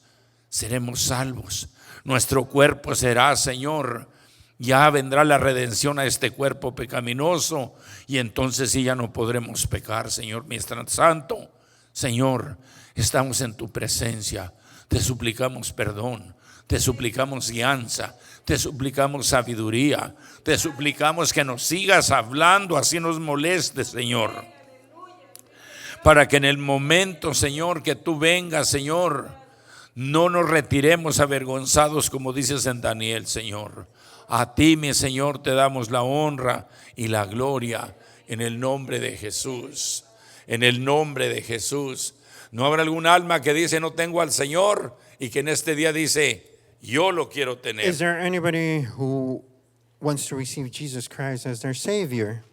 seremos salvos. Nuestro cuerpo será, Señor, ya vendrá la redención a este cuerpo pecaminoso, y entonces sí ya no podremos pecar, Señor. Mientras Santo, Señor, estamos en tu presencia, te suplicamos perdón, te suplicamos guianza, te suplicamos sabiduría, te suplicamos que nos sigas hablando, así nos moleste, Señor, para que en el momento, Señor, que tú vengas, Señor, no nos retiremos avergonzados, como dices en Daniel, Señor. A ti, mi Señor, te damos la honra y la gloria en el nombre de Jesús. En el nombre de Jesús. No habrá algún alma que dice no tengo al Señor y que en este día dice yo lo quiero tener. Is there anybody who wants to receive Jesus Christ as their Savior?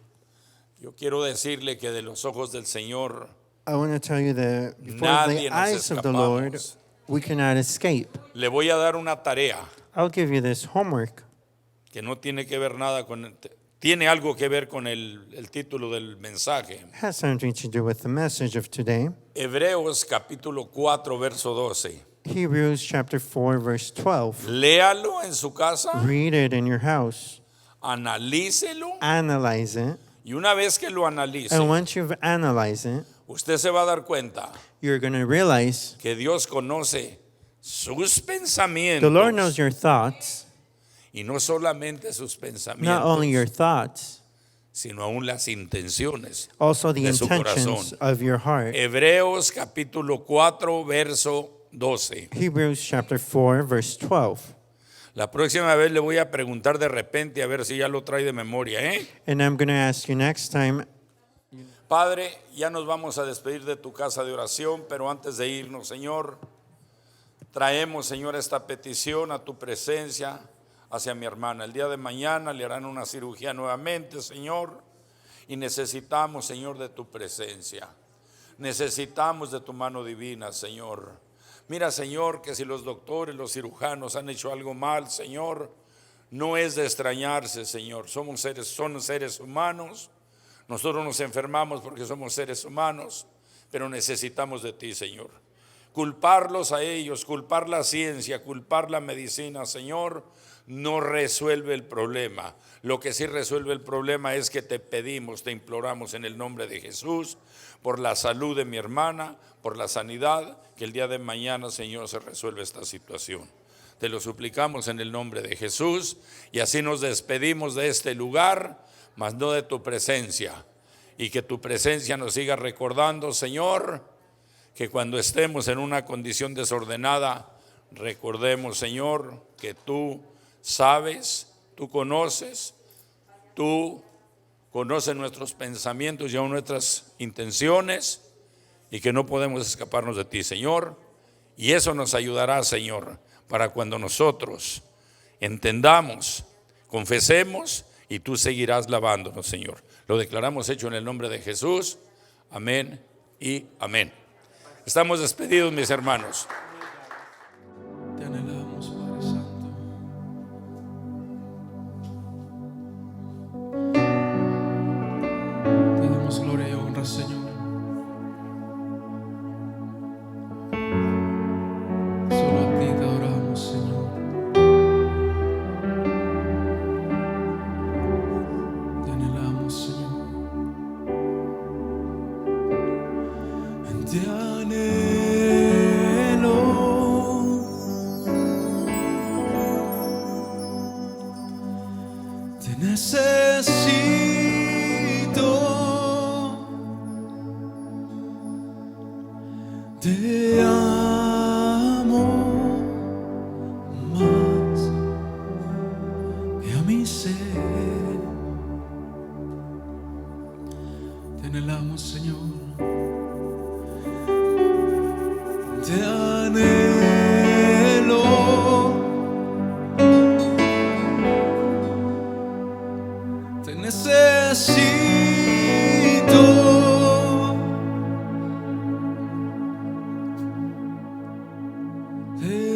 Yo quiero decirle que de los ojos del Señor I want to tell you that before nadie the nos eyes of the Lord, escapamos. we cannot escape. Le voy a dar una tarea I'll give you this homework. que no tiene que ver nada con, tiene algo que ver con el título del mensaje. It has something to do with the message of today. Hebreos capítulo 4 verso 12. Hebrews chapter 4 verse 12. Léalo en su casa, Read it in your house. analícelo, Analyze it. y una vez que lo analice, And once you've analyzed it, usted se va a dar cuenta you're going to realize que Dios conoce sus the Lord knows pensamientos, your thoughts, y no solamente sus not only your pensamientos, thoughts, sino aún las intenciones also the de su intentions corazón. of your heart. Hebreos capítulo 4 verso 12. Hebrews chapter 4 verse 12. La próxima vez le voy a preguntar de repente a ver si ya lo trae de memoria, ¿eh? And I'm going to ask you next time. Padre, ya nos vamos a despedir de tu casa de oración, pero antes de irnos, Señor, traemos, Señor, esta petición a tu presencia hacia mi hermana. El día de mañana le harán una cirugía nuevamente, Señor, y necesitamos, Señor, de tu presencia. Necesitamos de tu mano divina, Señor. Mira, Señor, que si los doctores, los cirujanos han hecho algo mal, Señor, no es de extrañarse, Señor. Son seres humanos. Nosotros nos enfermamos porque somos seres humanos, pero necesitamos de ti, Señor. Culparlos a ellos, culpar la ciencia, culpar la medicina, Señor, no resuelve el problema. Lo que sí resuelve el problema es que te pedimos, te imploramos en el nombre de Jesús, por la salud de mi hermana, por la sanidad, que el día de mañana, Señor, se resuelva esta situación. Te lo suplicamos en el nombre de Jesús, y así nos despedimos de este lugar, mas no de tu presencia, y que tu presencia nos siga recordando, Señor, que cuando estemos en una condición desordenada, recordemos, Señor, que tú sabes, tú conoces nuestros pensamientos y aún nuestras intenciones, y que no podemos escaparnos de ti, Señor. Y eso nos ayudará, Señor, para cuando nosotros entendamos, confesemos, y tú seguirás lavándonos, Señor. Lo declaramos hecho en el nombre de Jesús. Amén y amén. Estamos despedidos, mis hermanos. Te anhelamos, Padre Santo. Te damos gloria y honra, Señor. Solo a ti te adoramos, Señor. Te anhelamos, Señor. Te anhelo. Te necesito, te amo más que a mi ser. Te anhelamos, Señor, te anhelo. Te necesito, te